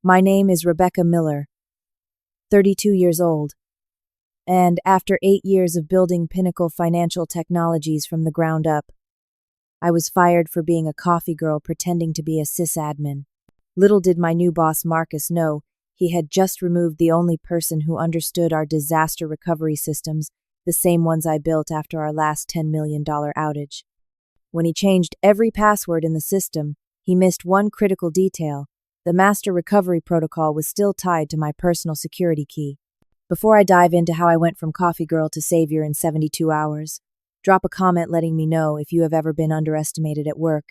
My name is Rebecca Miller, 32 years old, and after 8 years of building Pinnacle Financial Technologies from the ground up, I was fired for being a coffee girl pretending to be a sysadmin. Little did my new boss Marcus know, he had just removed the only person who understood our disaster recovery systems, the same ones I built after our last $10 million outage. When he changed every password in the system, he missed one critical detail. The master recovery protocol was still tied to my personal security key. Before I dive into how I went from coffee girl to savior in 72 hours, drop a comment letting me know if you have ever been underestimated at work,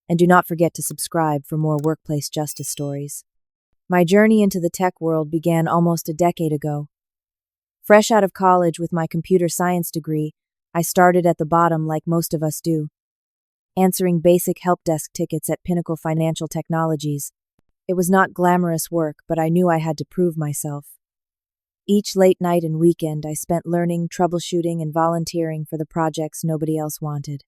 and do not forget to subscribe for more workplace justice stories. My journey into the tech world began almost a decade ago. Fresh out of college with my computer science degree, I started at the bottom like most of us do, answering basic help desk tickets at Pinnacle Financial Technologies. It was not glamorous work, but I knew I had to prove myself. Each late night and weekend I spent learning, troubleshooting, and volunteering for the projects nobody else wanted.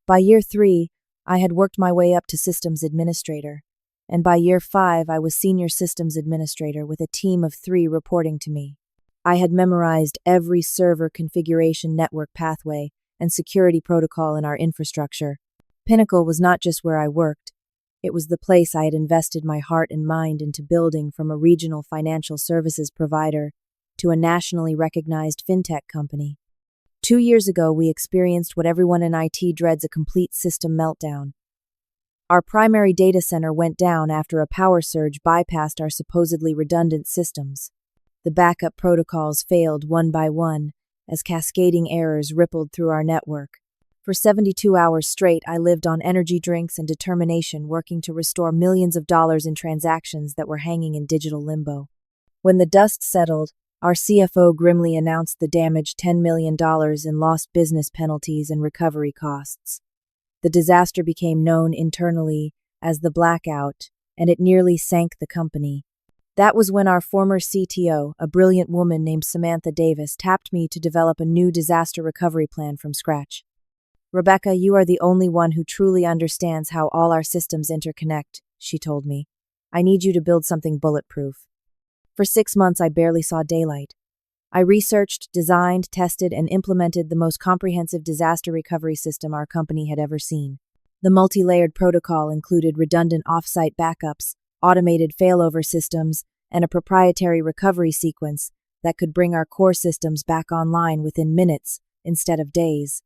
By year 3, I had worked my way up to systems administrator, and by year 5 I was senior systems administrator with a team of 3 reporting to me. I had memorized every server configuration network pathway and security protocol in our infrastructure. Pinnacle was not just where I worked. It was the place I had invested my heart and mind into building from a regional financial services provider to a nationally recognized fintech company. 2 years ago, we experienced what everyone in IT dreads: a complete system meltdown. Our primary data center went down after a power surge bypassed our supposedly redundant systems. The backup protocols failed one by one as cascading errors rippled through our network. For 72 hours straight, I lived on energy drinks and determination, working to restore millions of dollars in transactions that were hanging in digital limbo. When the dust settled, our CFO grimly announced the damaged $10 million in lost business penalties and recovery costs. The disaster became known internally as the blackout, and it nearly sank the company. That was when our former CTO, a brilliant woman named Samantha Davis, tapped me to develop a new disaster recovery plan from scratch. "Rebecca, you are the only one who truly understands how all our systems interconnect," she told me. "I need you to build something bulletproof." For 6 months, I barely saw daylight. I researched, designed, tested, and implemented the most comprehensive disaster recovery system our company had ever seen. The multi-layered protocol included redundant off-site backups, automated failover systems, and a proprietary recovery sequence that could bring our core systems back online within minutes instead of days.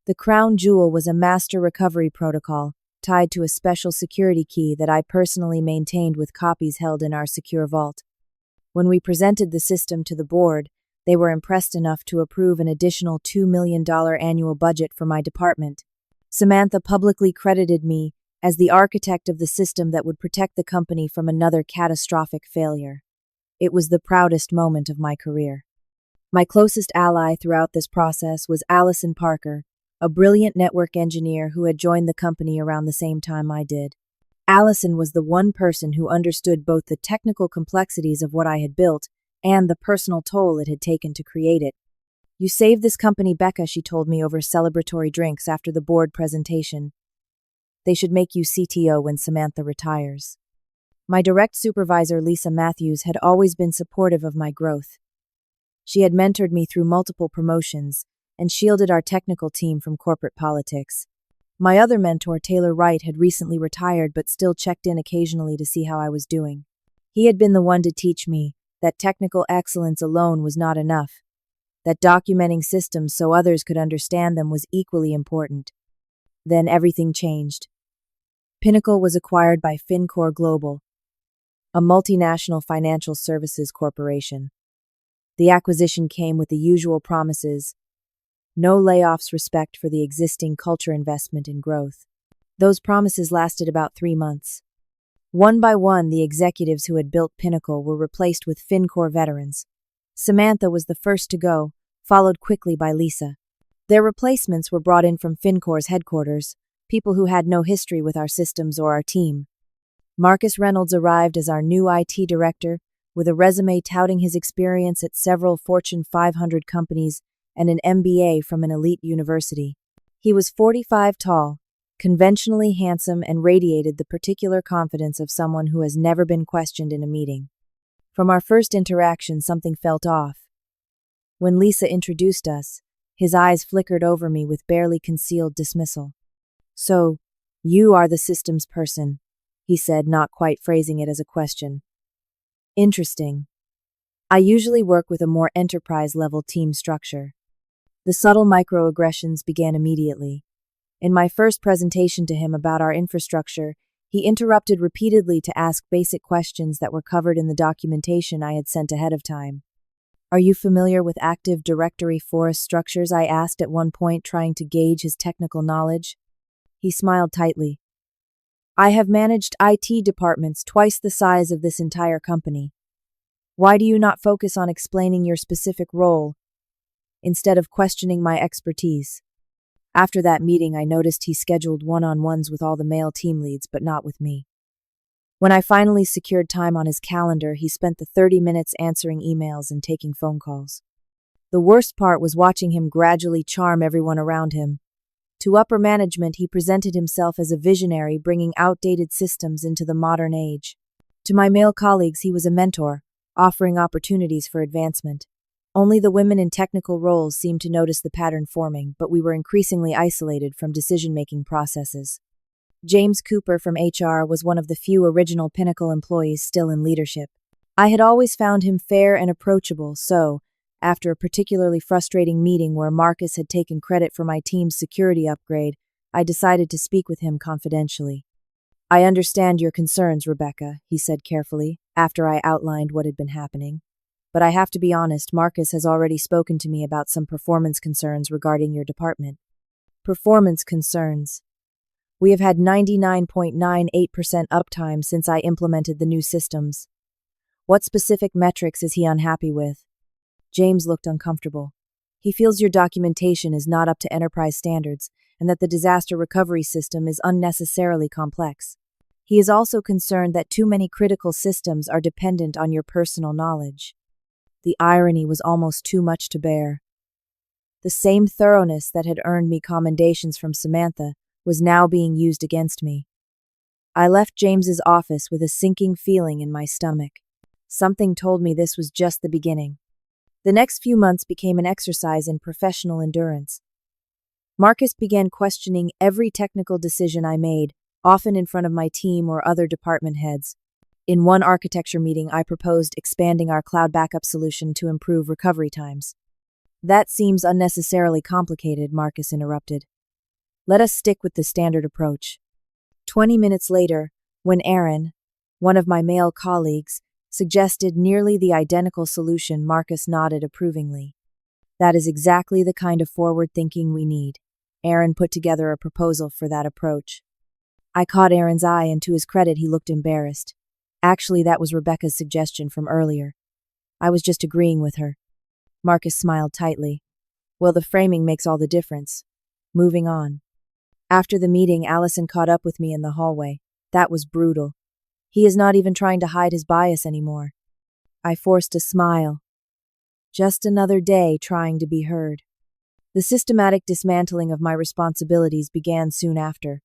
The crown jewel was a master recovery protocol tied to a special security key that I personally maintained with copies held in our secure vault. When we presented the system to the board, they were impressed enough to approve an additional $2 million annual budget for my department. Samantha publicly credited me as the architect of the system that would protect the company from another catastrophic failure. It was the proudest moment of my career. My closest ally throughout this process was Allison Parker, a brilliant network engineer who had joined the company around the same time I did. Allison was the one person who understood both the technical complexities of what I had built and the personal toll it had taken to create it. "You saved this company, Becca," she told me over celebratory drinks after the board presentation. "They should make you CTO when Samantha retires." My direct supervisor, Lisa Matthews, had always been supportive of my growth. She had mentored me through multiple promotions and shielded our technical team from corporate politics. My other mentor, Taylor Wright, had recently retired but still checked in occasionally to see how I was doing. He had been the one to teach me that technical excellence alone was not enough, that documenting systems so others could understand them was equally important. Then everything changed. Pinnacle was acquired by FinCor Global, a multinational financial services corporation. The acquisition came with the usual promises: no layoffs, respect for the existing culture, investment in growth. Those promises lasted about 3 months. One by one, the executives who had built Pinnacle were replaced with FinCor veterans. Samantha was the first to go, followed quickly by Lisa. Their replacements were brought in from FinCor's headquarters, people who had no history with our systems or our team. Marcus Reynolds arrived as our new IT director, with a resume touting his experience at several Fortune 500 companies and an MBA from an elite university. He was 45 tall, conventionally handsome and radiated the particular confidence of someone who has never been questioned in a meeting. From our first interaction, something felt off. When Lisa introduced us, his eyes flickered over me with barely concealed dismissal. "So, you are the systems person," he said, not quite phrasing it as a question. "Interesting. I usually work with a more enterprise-level team structure." The subtle microaggressions began immediately. In my first presentation to him about our infrastructure, he interrupted repeatedly to ask basic questions that were covered in the documentation I had sent ahead of time. "Are you familiar with Active Directory forest structures?" I asked at one point, trying to gauge his technical knowledge. He smiled tightly. "I have managed IT departments twice the size of this entire company. Why do you not focus on explaining your specific role instead of questioning my expertise?" After that meeting, I noticed he scheduled one-on-ones with all the male team leads, but not with me. When I finally secured time on his calendar, he spent the 30 minutes answering emails and taking phone calls. The worst part was watching him gradually charm everyone around him. To upper management, he presented himself as a visionary, bringing outdated systems into the modern age. To my male colleagues, he was a mentor, offering opportunities for advancement. Only the women in technical roles seemed to notice the pattern forming, but we were increasingly isolated from decision-making processes. James Cooper from HR was one of the few original Pinnacle employees still in leadership. I had always found him fair and approachable, so, after a particularly frustrating meeting where Marcus had taken credit for my team's security upgrade, I decided to speak with him confidentially. "I understand your concerns, Rebecca," he said carefully, after I outlined what had been happening. "But I have to be honest, Marcus has already spoken to me about some performance concerns regarding your department." "Performance concerns. We have had 99.98% uptime since I implemented the new systems. What specific metrics is he unhappy with?" James looked uncomfortable. "He feels your documentation is not up to enterprise standards and that the disaster recovery system is unnecessarily complex. He is also concerned that too many critical systems are dependent on your personal knowledge." The irony was almost too much to bear. The same thoroughness that had earned me commendations from Samantha was now being used against me. I left James's office with a sinking feeling in my stomach. Something told me this was just the beginning. The next few months became an exercise in professional endurance. Marcus began questioning every technical decision I made, often in front of my team or other department heads. In one architecture meeting, I proposed expanding our cloud backup solution to improve recovery times. "That seems unnecessarily complicated," Marcus interrupted. "Let us stick with the standard approach." 20 minutes later, when Aaron, one of my male colleagues, suggested nearly the identical solution, Marcus nodded approvingly. "That is exactly the kind of forward thinking we need." Aaron put together a proposal for that approach. I caught Aaron's eye, and to his credit, he looked embarrassed. "Actually, that was Rebecca's suggestion from earlier. I was just agreeing with her." Marcus smiled tightly. "Well, the framing makes all the difference. Moving on." After the meeting, Allison caught up with me in the hallway. That was brutal. "He is not even trying to hide his bias anymore." I forced a smile. Just another day trying to be heard. The systematic dismantling of my responsibilities began soon after.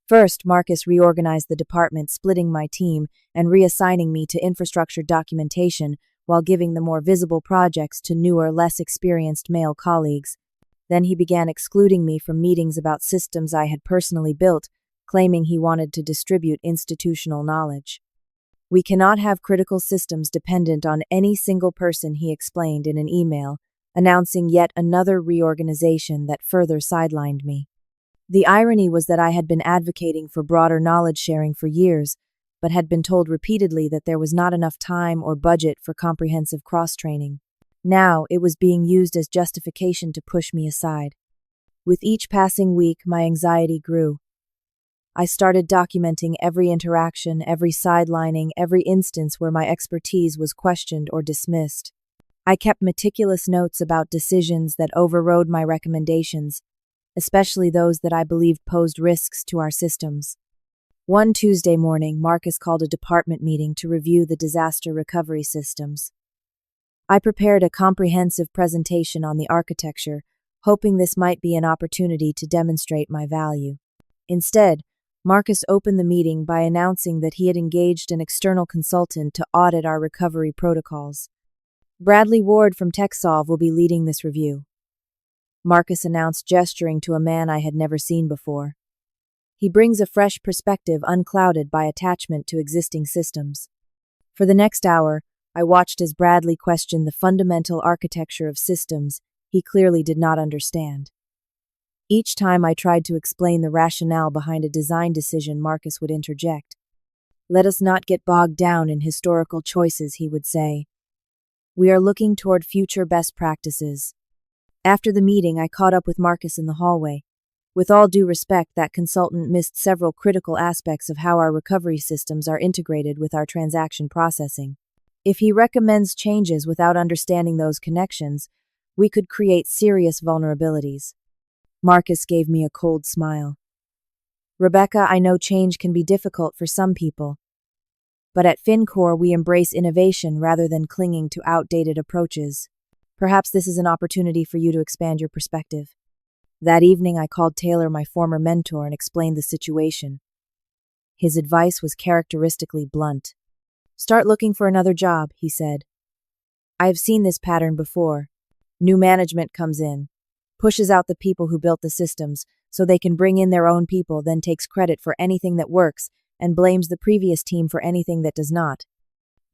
First, Marcus reorganized the department, splitting my team and reassigning me to infrastructure documentation while giving the more visible projects to newer, less experienced male colleagues. Then he began excluding me from meetings about systems I had personally built, claiming he wanted to distribute institutional knowledge. "We cannot have critical systems dependent on any single person," he explained in an email, announcing yet another reorganization that further sidelined me. The irony was that I had been advocating for broader knowledge sharing for years, but had been told repeatedly that there was not enough time or budget for comprehensive cross-training. Now, it was being used as justification to push me aside. With each passing week, my anxiety grew. I started documenting every interaction, every sidelining, every instance where my expertise was questioned or dismissed. I kept meticulous notes about decisions that overrode my recommendations, especially those that I believed posed risks to our systems. One Tuesday morning, Marcus called a department meeting to review the disaster recovery systems. I prepared a comprehensive presentation on the architecture, hoping this might be an opportunity to demonstrate my value. Instead, Marcus opened the meeting by announcing that he had engaged an external consultant to audit our recovery protocols. Bradley Ward from TechSolve will be leading this review, Marcus announced, gesturing to a man I had never seen before. He brings a fresh perspective unclouded by attachment to existing systems. For the next hour, I watched as Bradley questioned the fundamental architecture of systems he clearly did not understand. Each time I tried to explain the rationale behind a design decision, Marcus would interject. "Let us not get bogged down in historical choices," he would say. "We are looking toward future best practices." After the meeting, I caught up with Marcus in the hallway. With all due respect, that consultant missed several critical aspects of how our recovery systems are integrated with our transaction processing. If he recommends changes without understanding those connections, we could create serious vulnerabilities. Marcus gave me a cold smile. "Rebecca, I know change can be difficult for some people, but at FinCore we embrace innovation rather than clinging to outdated approaches. Perhaps this is an opportunity for you to expand your perspective." That evening I called Taylor, my former mentor, and explained the situation. His advice was characteristically blunt. "Start looking for another job," he said. "I have seen this pattern before. New management comes in, pushes out the people who built the systems so they can bring in their own people, then takes credit for anything that works and blames the previous team for anything that does not.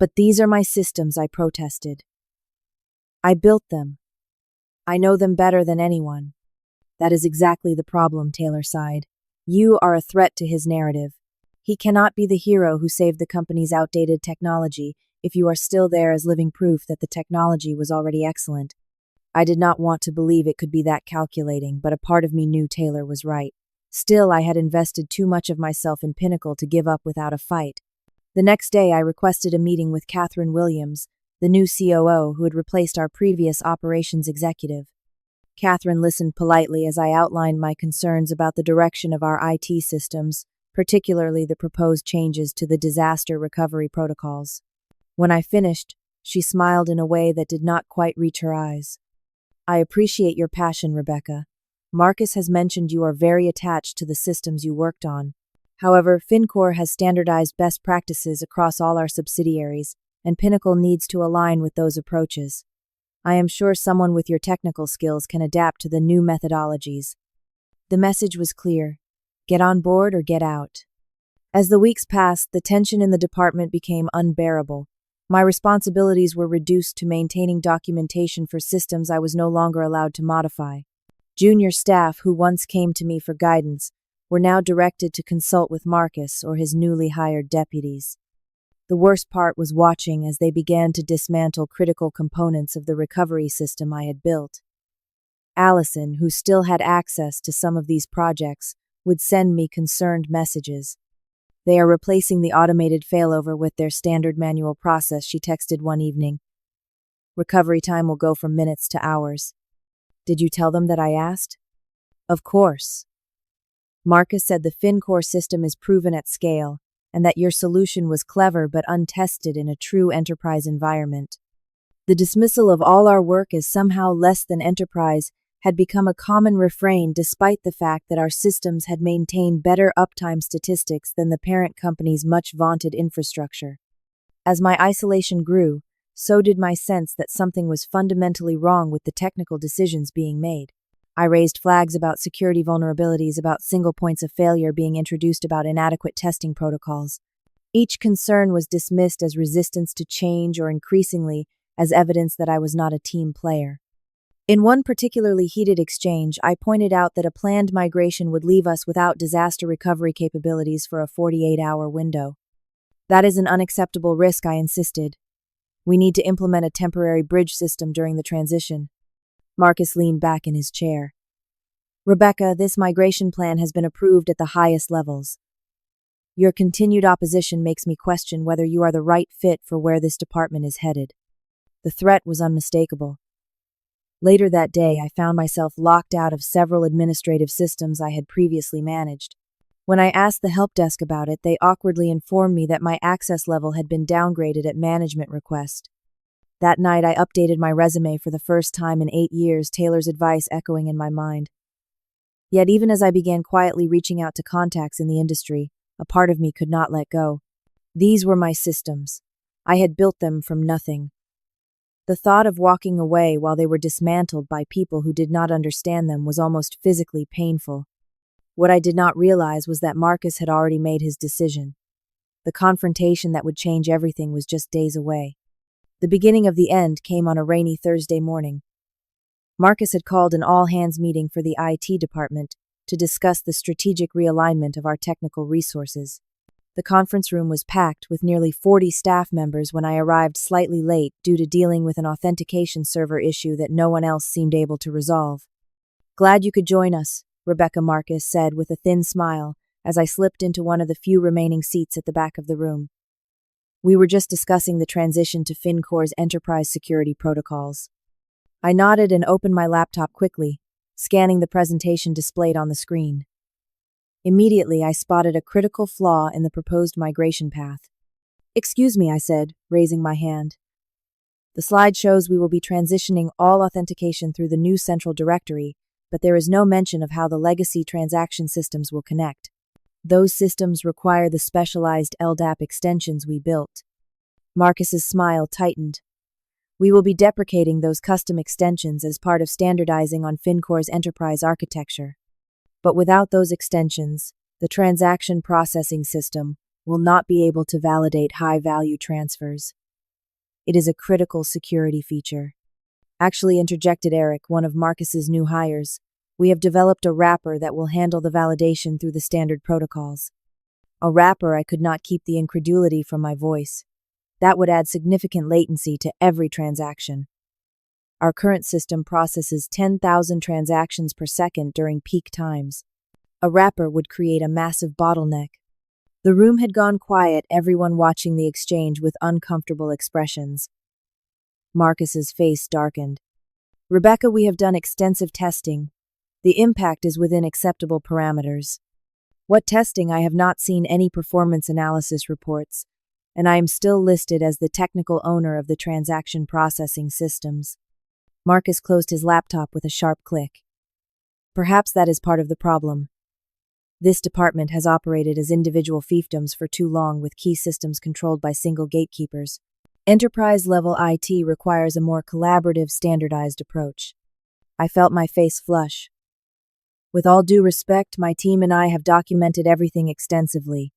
But these are my systems," I protested. "I built them. I know them better than anyone." "That is exactly the problem," Taylor sighed. "You are a threat to his narrative. He cannot be the hero who saved the company's outdated technology if you are still there as living proof that the technology was already excellent." I did not want to believe it could be that calculating, but a part of me knew Taylor was right. Still, I had invested too much of myself in Pinnacle to give up without a fight. The next day, I requested a meeting with Catherine Williams, the new COO who had replaced our previous operations executive. Catherine listened politely as I outlined my concerns about the direction of our IT systems, particularly the proposed changes to the disaster recovery protocols. When I finished, she smiled in a way that did not quite reach her eyes. "I appreciate your passion, Rebecca. Marcus has mentioned you are very attached to the systems you worked on. However, FinCore has standardized best practices across all our subsidiaries, and Pinnacle needs to align with those approaches. I am sure someone with your technical skills can adapt to the new methodologies." The message was clear: get on board or get out. As the weeks passed, the tension in the department became unbearable. My responsibilities were reduced to maintaining documentation for systems I was no longer allowed to modify. Junior staff who once came to me for guidance were now directed to consult with Marcus or his newly hired deputies. The worst part was watching as they began to dismantle critical components of the recovery system I had built. Allison, who still had access to some of these projects, would send me concerned messages. "They are replacing the automated failover with their standard manual process," she texted one evening. "Recovery time will go from minutes to hours." "Did you tell them that?" I asked. "Of course. Marcus said the FinCore system is proven at scale, and that your solution was clever but untested in a true enterprise environment. The dismissal of all our work as somehow less than enterprise had become a common refrain despite the fact that our systems had maintained better uptime statistics than the parent company's much-vaunted infrastructure. As my isolation grew, so did my sense that something was fundamentally wrong with the technical decisions being made. I raised flags about security vulnerabilities, about single points of failure being introduced, about inadequate testing protocols. Each concern was dismissed as resistance to change or increasingly as evidence that I was not a team player. In one particularly heated exchange, I pointed out that a planned migration would leave us without disaster recovery capabilities for a 48-hour window. "That is an unacceptable risk," I insisted. "We need to implement a temporary bridge system during the transition." Marcus leaned back in his chair. "Rebecca, this migration plan has been approved at the highest levels. Your continued opposition makes me question whether you are the right fit for where this department is headed." The threat was unmistakable. Later that day, I found myself locked out of several administrative systems I had previously managed. When I asked the help desk about it, they awkwardly informed me that my access level had been downgraded at management request. That night, I updated my resume for the first time in 8 years, Taylor's advice echoing in my mind. Yet even as I began quietly reaching out to contacts in the industry, a part of me could not let go. These were my systems. I had built them from nothing. The thought of walking away while they were dismantled by people who did not understand them was almost physically painful. What I did not realize was that Marcus had already made his decision. The confrontation that would change everything was just days away. The beginning of the end came on a rainy Thursday morning. Marcus had called an all-hands meeting for the IT department to discuss the strategic realignment of our technical resources. The conference room was packed with nearly 40 staff members when I arrived slightly late due to dealing with an authentication server issue that no one else seemed able to resolve. "Glad you could join us," Rebecca Marcus said with a thin smile as I slipped into one of the few remaining seats at the back of the room. We were just discussing the transition to FinCore's enterprise security protocols. I nodded and opened my laptop quickly, scanning the presentation displayed on the screen. Immediately, I spotted a critical flaw in the proposed migration path. "Excuse me," I said, raising my hand. "The slide shows we will be transitioning all authentication through the new central directory, but there is no mention of how the legacy transaction systems will connect. Those systems require the specialized LDAP extensions we built." Marcus's smile tightened. "We will be deprecating those custom extensions as part of standardizing on FinCore's enterprise architecture. But without those extensions, the transaction processing system will not be able to validate high-value transfers. It is a critical security feature." "Actually," interjected Eric, one of Marcus's new hires, "we have developed a wrapper that will handle the validation through the standard protocols." A wrapper? I could not keep the incredulity from my voice. That would add significant latency to every transaction. Our current system processes 10,000 transactions per second during peak times. A wrapper would create a massive bottleneck. The room had gone quiet, everyone watching the exchange with uncomfortable expressions. Marcus's face darkened. "Rebecca, we have done extensive testing. The impact is within acceptable parameters." "What testing? I have not seen any performance analysis reports, and I am still listed as the technical owner of the transaction processing systems." Marcus closed his laptop with a sharp click. "Perhaps that is part of the problem. This department has operated as individual fiefdoms for too long, with key systems controlled by single gatekeepers. Enterprise-level IT requires a more collaborative, standardized approach." I felt my face flush. "With all due respect, my team and I have documented everything extensively.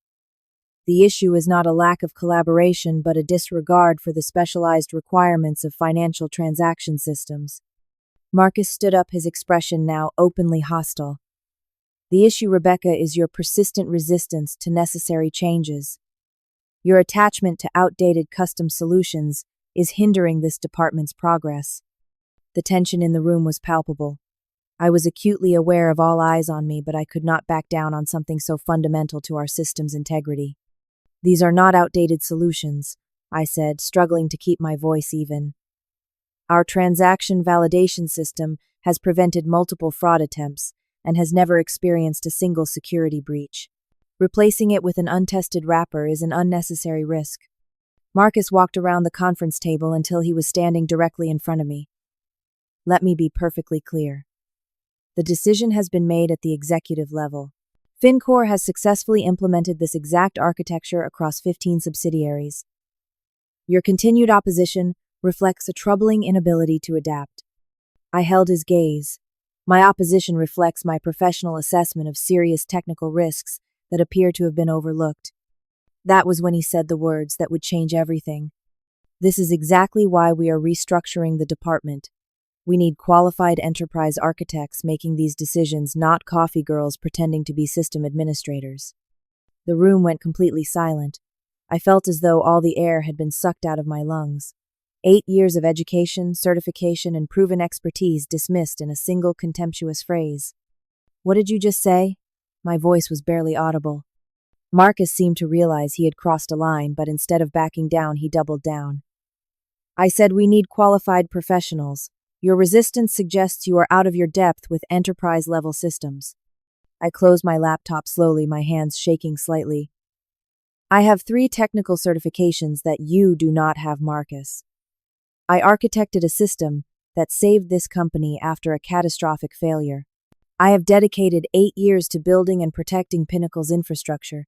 The issue is not a lack of collaboration, but a disregard for the specialized requirements of financial transaction systems." Marcus stood up, his expression now openly hostile. "The issue, Rebecca, is your persistent resistance to necessary changes. Your attachment to outdated custom solutions is hindering this department's progress." The tension in the room was palpable. I was acutely aware of all eyes on me, but I could not back down on something so fundamental to our system's integrity. "These are not outdated solutions," I said, struggling to keep my voice even. "Our transaction validation system has prevented multiple fraud attempts and has never experienced a single security breach. Replacing it with an untested wrapper is an unnecessary risk." Marcus walked around the conference table until he was standing directly in front of me. "Let me be perfectly clear. The decision has been made at the executive level. FinCore has successfully implemented this exact architecture across 15 subsidiaries. Your continued opposition reflects a troubling inability to adapt." I held his gaze. "My opposition reflects my professional assessment of serious technical risks that appear to have been overlooked." That was when he said the words that would change everything. "This is exactly why we are restructuring the department. We need qualified enterprise architects making these decisions, not coffee girls pretending to be system administrators." The room went completely silent. I felt as though all the air had been sucked out of my lungs. 8 years of education, certification, and proven expertise dismissed in a single contemptuous phrase. "What did you just say?" My voice was barely audible. Marcus seemed to realize he had crossed a line, but instead of backing down, he doubled down. "I said we need qualified professionals. Your resistance suggests you are out of your depth with enterprise-level systems." I closed my laptop slowly, my hands shaking slightly. "I have 3 technical certifications that you do not have, Marcus. I architected a system that saved this company after a catastrophic failure. I have dedicated 8 years to building and protecting Pinnacle's infrastructure.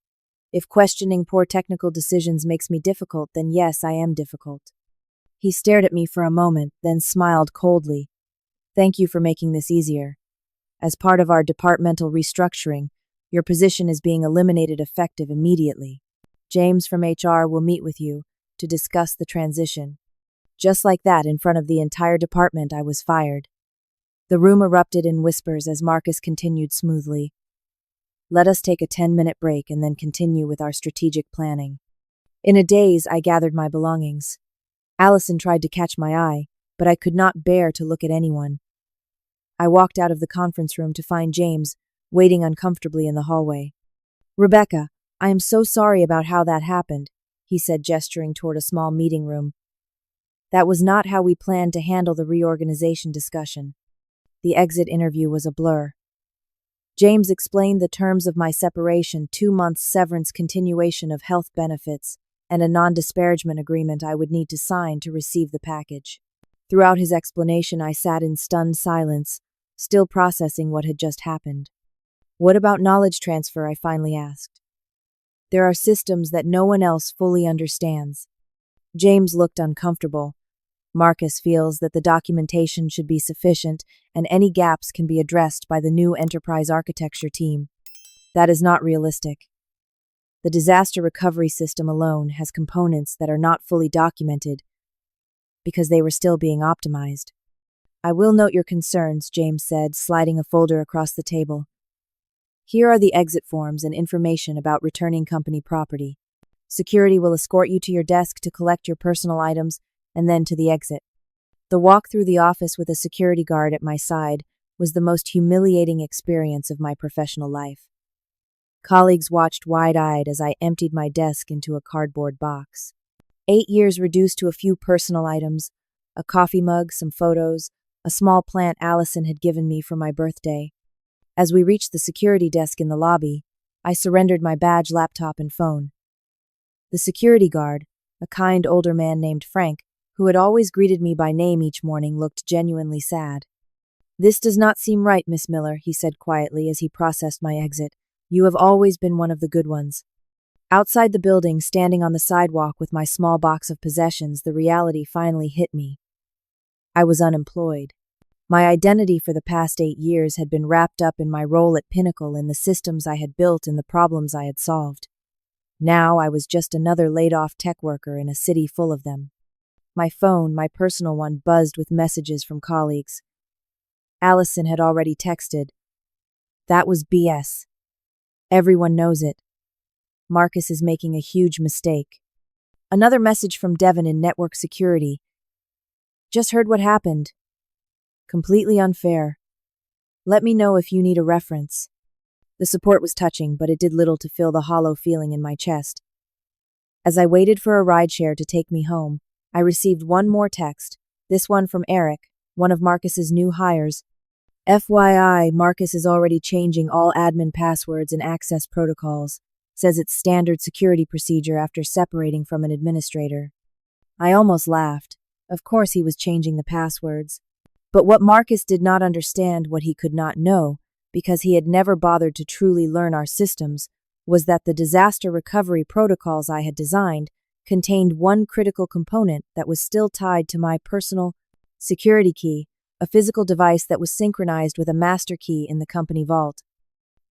If questioning poor technical decisions makes me difficult, then yes, I am difficult. He stared at me for a moment, then smiled coldly. Thank you for making this easier. As part of our departmental restructuring, your position is being eliminated effective immediately. James from HR will meet with you to discuss the transition. Just like that, in front of the entire department, I was fired. The room erupted in whispers as Marcus continued smoothly. Let us take a 10-minute break and then continue with our strategic planning. In a daze, I gathered my belongings. Allison tried to catch my eye, but I could not bear to look at anyone. I walked out of the conference room to find James, waiting uncomfortably in the hallway. Rebecca, I am so sorry about how that happened, he said, gesturing toward a small meeting room. That was not how we planned to handle the reorganization discussion. The exit interview was a blur. James explained the terms of my separation, 2 months severance, continuation of health benefits, and a non-disparagement agreement I would need to sign to receive the package. Throughout his explanation, I sat in stunned silence, still processing what had just happened. What about knowledge transfer? I finally asked. There are systems that no one else fully understands. James looked uncomfortable. Marcus feels that the documentation should be sufficient and any gaps can be addressed by the new enterprise architecture team. That is not realistic. The disaster recovery system alone has components that are not fully documented because they were still being optimized. I will note your concerns, James said, sliding a folder across the table. Here are the exit forms and information about returning company property. Security will escort you to your desk to collect your personal items and then to the exit. The walk through the office with a security guard at my side was the most humiliating experience of my professional life. Colleagues watched wide-eyed as I emptied my desk into a cardboard box. 8 years reduced to a few personal items, a coffee mug, some photos, a small plant Allison had given me for my birthday. As we reached the security desk in the lobby, I surrendered my badge, laptop, and phone. The security guard, a kind older man named Frank, who had always greeted me by name each morning, looked genuinely sad. This does not seem right, Miss Miller, he said quietly as he processed my exit. You have always been one of the good ones. Outside the building, standing on the sidewalk with my small box of possessions, the reality finally hit me. I was unemployed. My identity for the past 8 years had been wrapped up in my role at Pinnacle, in the systems I had built and the problems I had solved. Now I was just another laid-off tech worker in a city full of them. My phone, my personal one, buzzed with messages from colleagues. Allison had already texted. That was BS. Everyone knows it. Marcus is making a huge mistake. Another message from Devin in network security. Just heard what happened. Completely unfair. Let me know if you need a reference. The support was touching, but it did little to fill the hollow feeling in my chest. As I waited for a rideshare to take me home, I received one more text, this one from Eric, one of Marcus's new hires. FYI, Marcus is already changing all admin passwords and access protocols, says it's standard security procedure after separating from an administrator. I almost laughed. Of course he was changing the passwords. But what Marcus did not understand, what he could not know, because he had never bothered to truly learn our systems, was that the disaster recovery protocols I had designed contained one critical component that was still tied to my personal security key, a physical device that was synchronized with a master key in the company vault.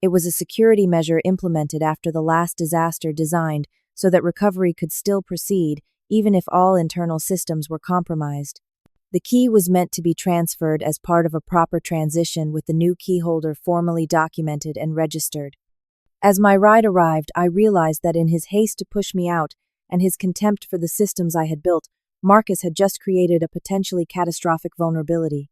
It was a security measure implemented after the last disaster, designed so that recovery could still proceed even if all internal systems were compromised. The key was meant to be transferred as part of a proper transition, with the new key holder formally documented and registered. As my ride arrived, I realized that in his haste to push me out and his contempt for the systems I had built, Marcus had just created a potentially catastrophic vulnerability.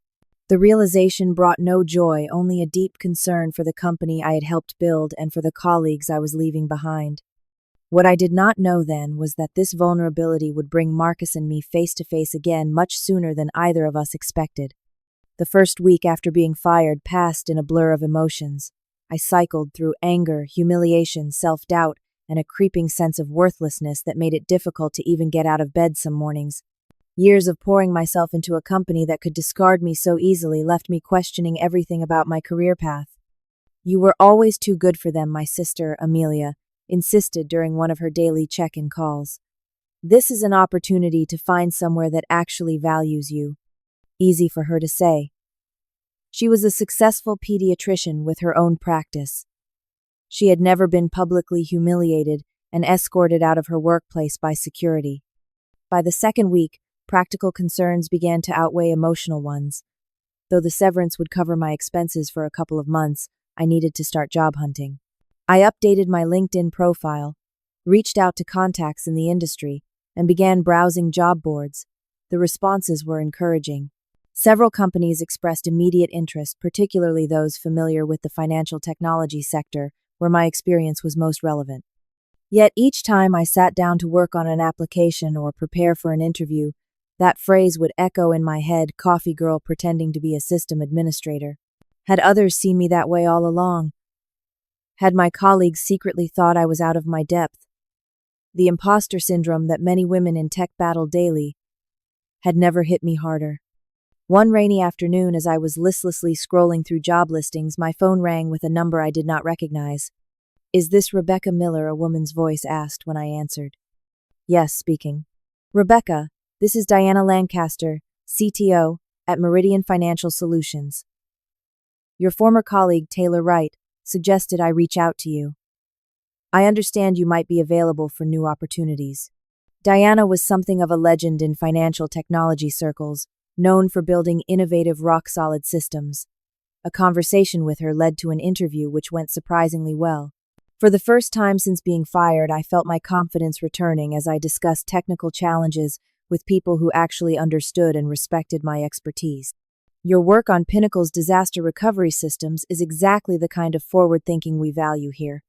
The realization brought no joy, only a deep concern for the company I had helped build and for the colleagues I was leaving behind. What I did not know then was that this vulnerability would bring Marcus and me face to face again much sooner than either of us expected. The first week after being fired passed in a blur of emotions. I cycled through anger, humiliation, self-doubt, and a creeping sense of worthlessness that made it difficult to even get out of bed some mornings. Years of pouring myself into a company that could discard me so easily left me questioning everything about my career path. You were always too good for them, my sister, Amelia, insisted during one of her daily check-in calls. This is an opportunity to find somewhere that actually values you. Easy for her to say. She was a successful pediatrician with her own practice. She had never been publicly humiliated and escorted out of her workplace by security. By the second week, practical concerns began to outweigh emotional ones. Though the severance would cover my expenses for a couple of months, I needed to start job hunting. I updated my LinkedIn profile, reached out to contacts in the industry, and began browsing job boards. The responses were encouraging. Several companies expressed immediate interest, particularly those familiar with the financial technology sector, where my experience was most relevant. Yet each time I sat down to work on an application or prepare for an interview, that phrase would echo in my head, coffee girl pretending to be a system administrator. Had others seen me that way all along? Had my colleagues secretly thought I was out of my depth? The imposter syndrome that many women in tech battle daily had never hit me harder. One rainy afternoon, as I was listlessly scrolling through job listings, my phone rang with a number I did not recognize. "Is this Rebecca Miller?" a woman's voice asked when I answered. "Yes, speaking." "Rebecca, this is Diana Lancaster, CTO, at Meridian Financial Solutions. Your former colleague, Taylor Wright, suggested I reach out to you. I understand you might be available for new opportunities." Diana was something of a legend in financial technology circles, known for building innovative rock-solid systems. A conversation with her led to an interview which went surprisingly well. For the first time since being fired, I felt my confidence returning as I discussed technical challenges with people who actually understood and respected my expertise. "Your work on Pinnacle's disaster recovery systems is exactly the kind of forward-thinking we value here,"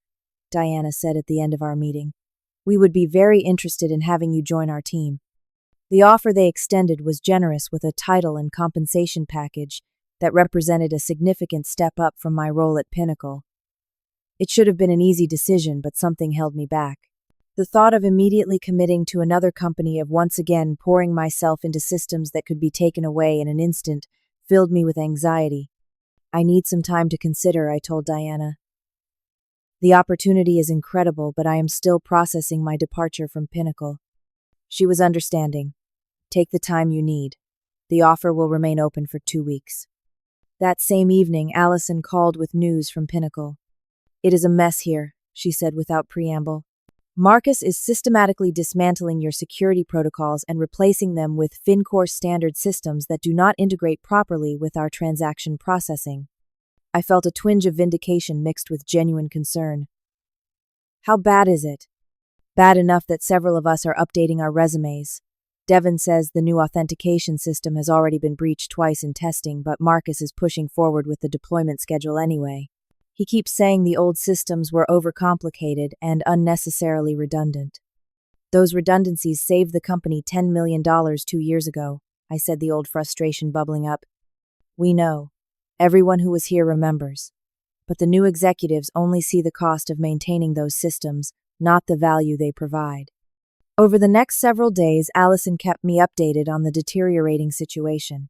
Diana said at the end of our meeting. "We would be very interested in having you join our team." The offer they extended was generous, with a title and compensation package that represented a significant step up from my role at Pinnacle. It should have been an easy decision, but something held me back. The thought of immediately committing to another company, of once again pouring myself into systems that could be taken away in an instant, filled me with anxiety. "I need some time to consider," I told Diana. "The opportunity is incredible, but I am still processing my departure from Pinnacle." She was understanding. "Take the time you need. The offer will remain open for 2 weeks. That same evening, Allison called with news from Pinnacle. "It is a mess here," she said without preamble. "Marcus is systematically dismantling your security protocols and replacing them with FinCore standard systems that do not integrate properly with our transaction processing." I felt a twinge of vindication mixed with genuine concern. "How bad is it?" "Bad enough that several of us are updating our resumes. Devin says the new authentication system has already been breached twice in testing, but Marcus is pushing forward with the deployment schedule anyway. He keeps saying the old systems were overcomplicated and unnecessarily redundant. Those redundancies saved the company $10 million 2 years ago," I said, the old frustration bubbling up. "We know. Everyone who was here remembers. But the new executives only see the cost of maintaining those systems, not the value they provide." Over the next several days, Allison kept me updated on the deteriorating situation.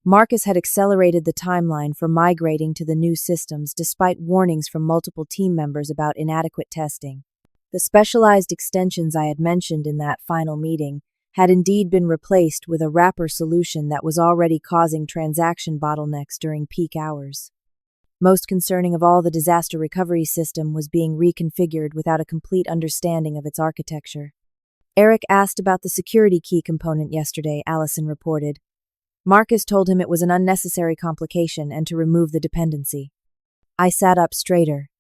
Marcus had accelerated the timeline for migrating to the new systems despite warnings from multiple team members about inadequate testing. The specialized extensions I had mentioned in that final meeting had indeed been replaced with a wrapper solution that was already causing transaction bottlenecks during peak hours. Most concerning of all, the disaster recovery system was being reconfigured without a complete understanding of its architecture. "Eric asked about the security key component yesterday," Allison reported. "Marcus told him it was an unnecessary complication and to remove the dependency." I sat up straighter.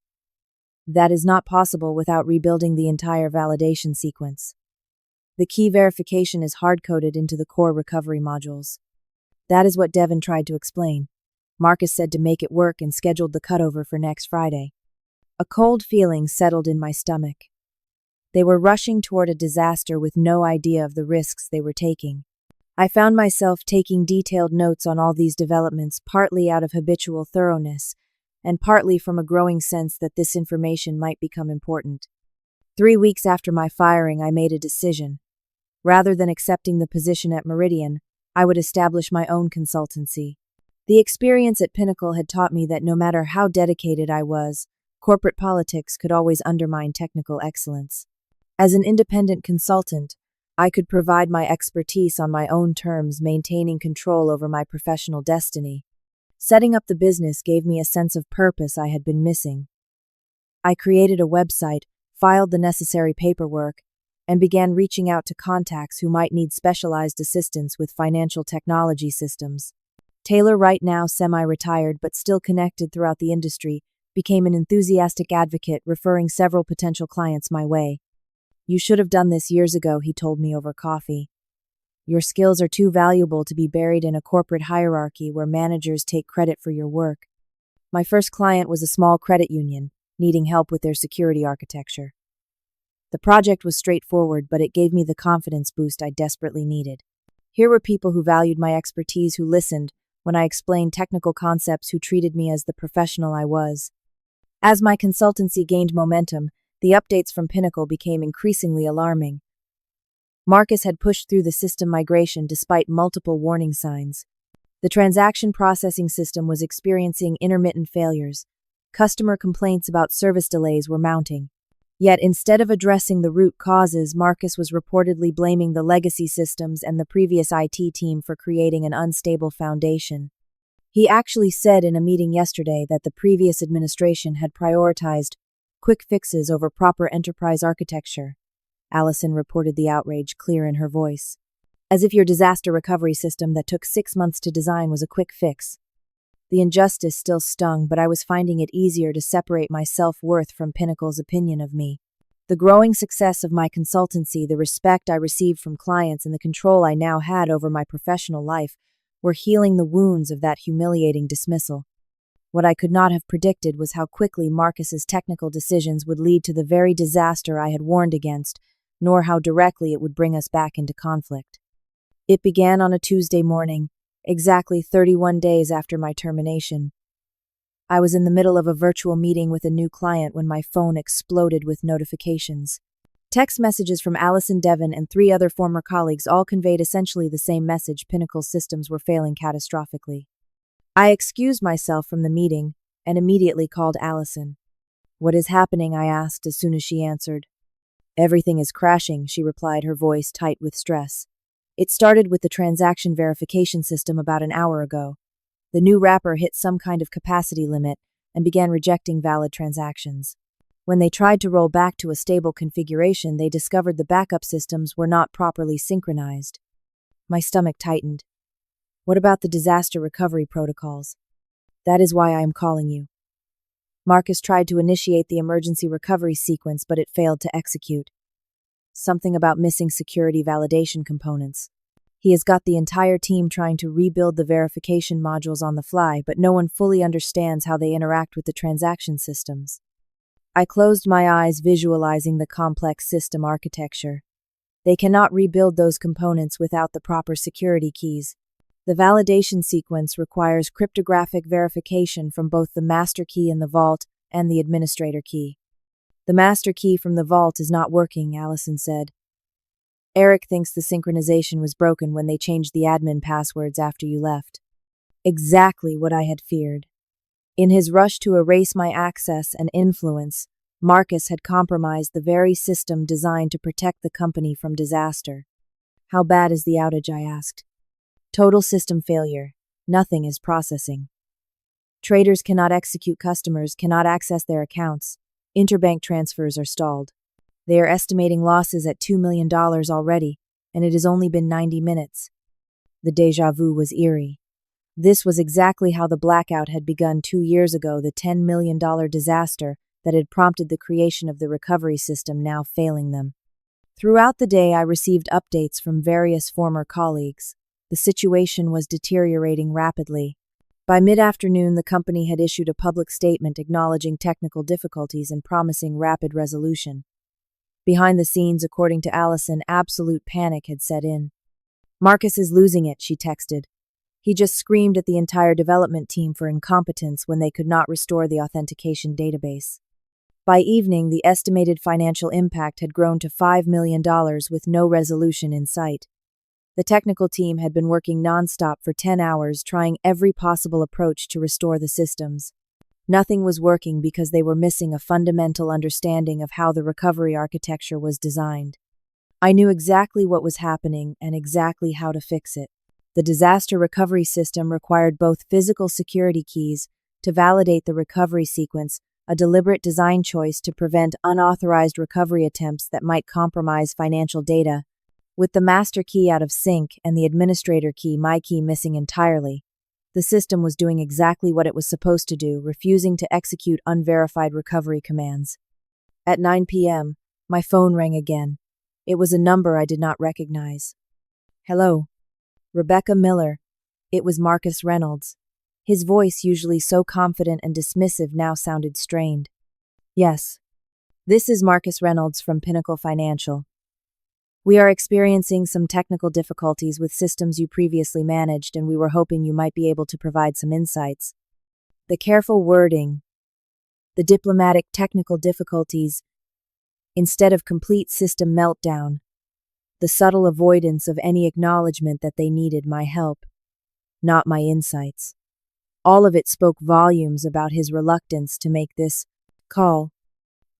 "That is not possible without rebuilding the entire validation sequence. The key verification is hard-coded into the core recovery modules." That is what Devin tried to explain. Marcus said to make it work and scheduled the cutover for next Friday. A cold feeling settled in my stomach. They were rushing toward a disaster with no idea of the risks they were taking. I found myself taking detailed notes on all these developments, partly out of habitual thoroughness, and partly from a growing sense that this information might become important. 3 weeks after my firing, I made a decision. Rather than accepting the position at Meridian, I would establish my own consultancy. The experience at Pinnacle had taught me that no matter how dedicated I was, corporate politics could always undermine technical excellence. As an independent consultant, I could provide my expertise on my own terms, maintaining control over my professional destiny. Setting up the business gave me a sense of purpose I had been missing. I created a website, filed the necessary paperwork, and began reaching out to contacts who might need specialized assistance with financial technology systems. Taylor, right now semi-retired but still connected throughout the industry, became an enthusiastic advocate, referring several potential clients my way. "You should have done this years ago," he told me over coffee. "Your skills are too valuable to be buried in a corporate hierarchy where managers take credit for your work." My first client was a small credit union, needing help with their security architecture. The project was straightforward, but it gave me the confidence boost I desperately needed. Here were people who valued my expertise, who listened when I explained technical concepts, who treated me as the professional I was. As my consultancy gained momentum, the updates from Pinnacle became increasingly alarming. Marcus had pushed through the system migration despite multiple warning signs. The transaction processing system was experiencing intermittent failures. Customer complaints about service delays were mounting. Yet instead of addressing the root causes, Marcus was reportedly blaming the legacy systems and the previous IT team for creating an unstable foundation. He actually said in a meeting yesterday that the previous administration had prioritized quick fixes over proper enterprise architecture. Allison reported, the outrage clear in her voice. "As if your disaster recovery system that took 6 months to design was a quick fix." The injustice still stung, but I was finding it easier to separate my self-worth from Pinnacle's opinion of me. The growing success of my consultancy, the respect I received from clients, and the control I now had over my professional life were healing the wounds of that humiliating dismissal. What I could not have predicted was how quickly Marcus's technical decisions would lead to the very disaster I had warned against, nor how directly it would bring us back into conflict. It began on a Tuesday morning, exactly 31 days after my termination. I was in the middle of a virtual meeting with a new client when my phone exploded with notifications. Text messages from Allison Devon and 3 other former colleagues all conveyed essentially the same message: Pinnacle's systems were failing catastrophically. I excused myself from the meeting and immediately called Allison. "What is happening?" I asked as soon as she answered. "Everything is crashing," she replied, her voice tight with stress. "It started with the transaction verification system about an hour ago. The new wrapper hit some kind of capacity limit and began rejecting valid transactions. When they tried to roll back to a stable configuration, they discovered the backup systems were not properly synchronized." My stomach tightened. "What about the disaster recovery protocols?" "That is why I am calling you. Marcus tried to initiate the emergency recovery sequence, but it failed to execute. Something about missing security validation components. He has got the entire team trying to rebuild the verification modules on the fly, but no one fully understands how they interact with the transaction systems." I closed my eyes, visualizing the complex system architecture. They cannot rebuild those components without the proper security keys. The validation sequence requires cryptographic verification from both the master key in the vault and the administrator key. "The master key from the vault is not working," Allison said. "Eric thinks the synchronization was broken when they changed the admin passwords after you left." Exactly what I had feared. In his rush to erase my access and influence, Marcus had compromised the very system designed to protect the company from disaster. "How bad is the outage?" I asked. "Total system failure. Nothing is processing. Traders cannot execute, customers cannot access their accounts. Interbank transfers are stalled. They are estimating losses at $2 million already, and it has only been 90 minutes. The déjà vu was eerie. This was exactly how the blackout had begun 2 years ago, the $10 million disaster that had prompted the creation of the recovery system now failing them. Throughout the day, I received updates from various former colleagues. The situation was deteriorating rapidly. By mid-afternoon, the company had issued a public statement acknowledging technical difficulties and promising rapid resolution. Behind the scenes, according to Allison, absolute panic had set in. "Marcus is losing it," she texted. "He just screamed at the entire development team for incompetence when they could not restore the authentication database." By evening, the estimated financial impact had grown to $5 million with no resolution in sight. The technical team had been working nonstop for 10 hours, trying every possible approach to restore the systems. Nothing was working because they were missing a fundamental understanding of how the recovery architecture was designed. I knew exactly what was happening and exactly how to fix it. The disaster recovery system required both physical security keys to validate the recovery sequence, a deliberate design choice to prevent unauthorized recovery attempts that might compromise financial data. With the master key out of sync and the administrator key, my key, missing entirely, the system was doing exactly what it was supposed to do, refusing to execute unverified recovery commands. At 9 p.m., my phone rang again. It was a number I did not recognize. Hello. Rebecca Miller. It was Marcus Reynolds. His voice, usually so confident and dismissive, now sounded strained. Yes. This is Marcus Reynolds from Pinnacle Financial. We are experiencing some technical difficulties with systems you previously managed, and we were hoping you might be able to provide some insights. The careful wording, the diplomatic technical difficulties, instead of complete system meltdown, the subtle avoidance of any acknowledgement that they needed my help, not my insights. All of it spoke volumes about his reluctance to make this call.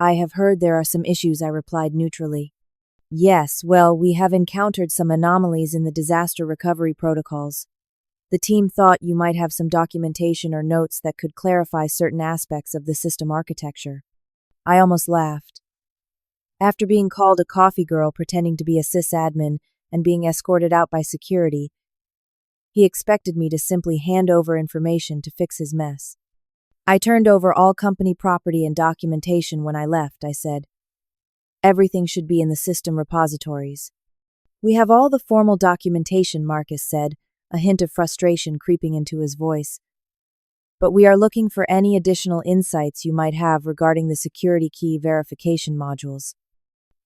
I have heard there are some issues, I replied neutrally. Yes, well, we have encountered some anomalies in the disaster recovery protocols. The team thought you might have some documentation or notes that could clarify certain aspects of the system architecture. I almost laughed. After being called a coffee girl pretending to be a sysadmin and being escorted out by security, he expected me to simply hand over information to fix his mess. I turned over all company property and documentation when I left, I said. Everything should be in the system repositories. We have all the formal documentation, Marcus said, a hint of frustration creeping into his voice. But we are looking for any additional insights you might have regarding the security key verification modules.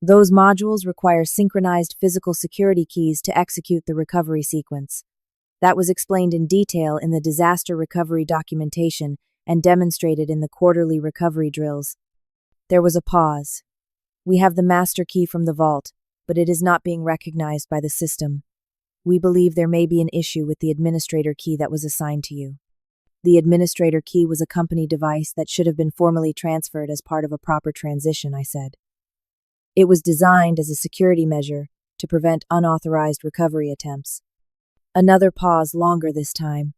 Those modules require synchronized physical security keys to execute the recovery sequence. That was explained in detail in the disaster recovery documentation and demonstrated in the quarterly recovery drills. There was a pause. We have the master key from the vault, but it is not being recognized by the system. We believe there may be an issue with the administrator key that was assigned to you. The administrator key was a company device that should have been formally transferred as part of a proper transition, I said. It was designed as a security measure to prevent unauthorized recovery attempts. Another pause, longer this time.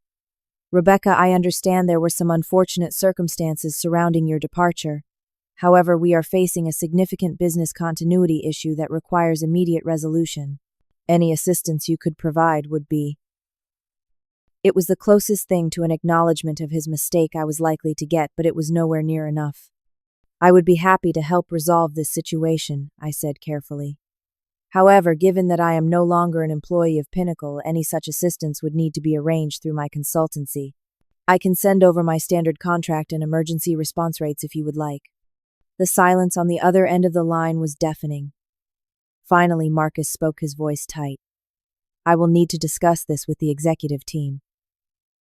Rebecca, I understand there were some unfortunate circumstances surrounding your departure. However, we are facing a significant business continuity issue that requires immediate resolution. Any assistance you could provide would be. It was the closest thing to an acknowledgement of his mistake I was likely to get, but it was nowhere near enough. I would be happy to help resolve this situation, I said carefully. However, given that I am no longer an employee of Pinnacle, any such assistance would need to be arranged through my consultancy. I can send over my standard contract and emergency response rates if you would like. The silence on the other end of the line was deafening. Finally, Marcus spoke, his voice tight. I will need to discuss this with the executive team.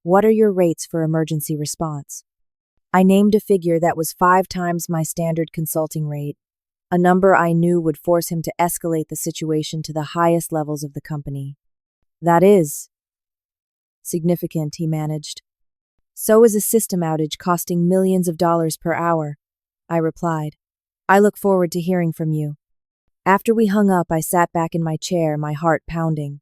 What are your rates for emergency response? I named a figure that was 5 times my standard consulting rate, a number I knew would force him to escalate the situation to the highest levels of the company. That is significant, he managed. So is a system outage costing millions of dollars per hour, I replied. I look forward to hearing from you. After we hung up, I sat back in my chair, my heart pounding.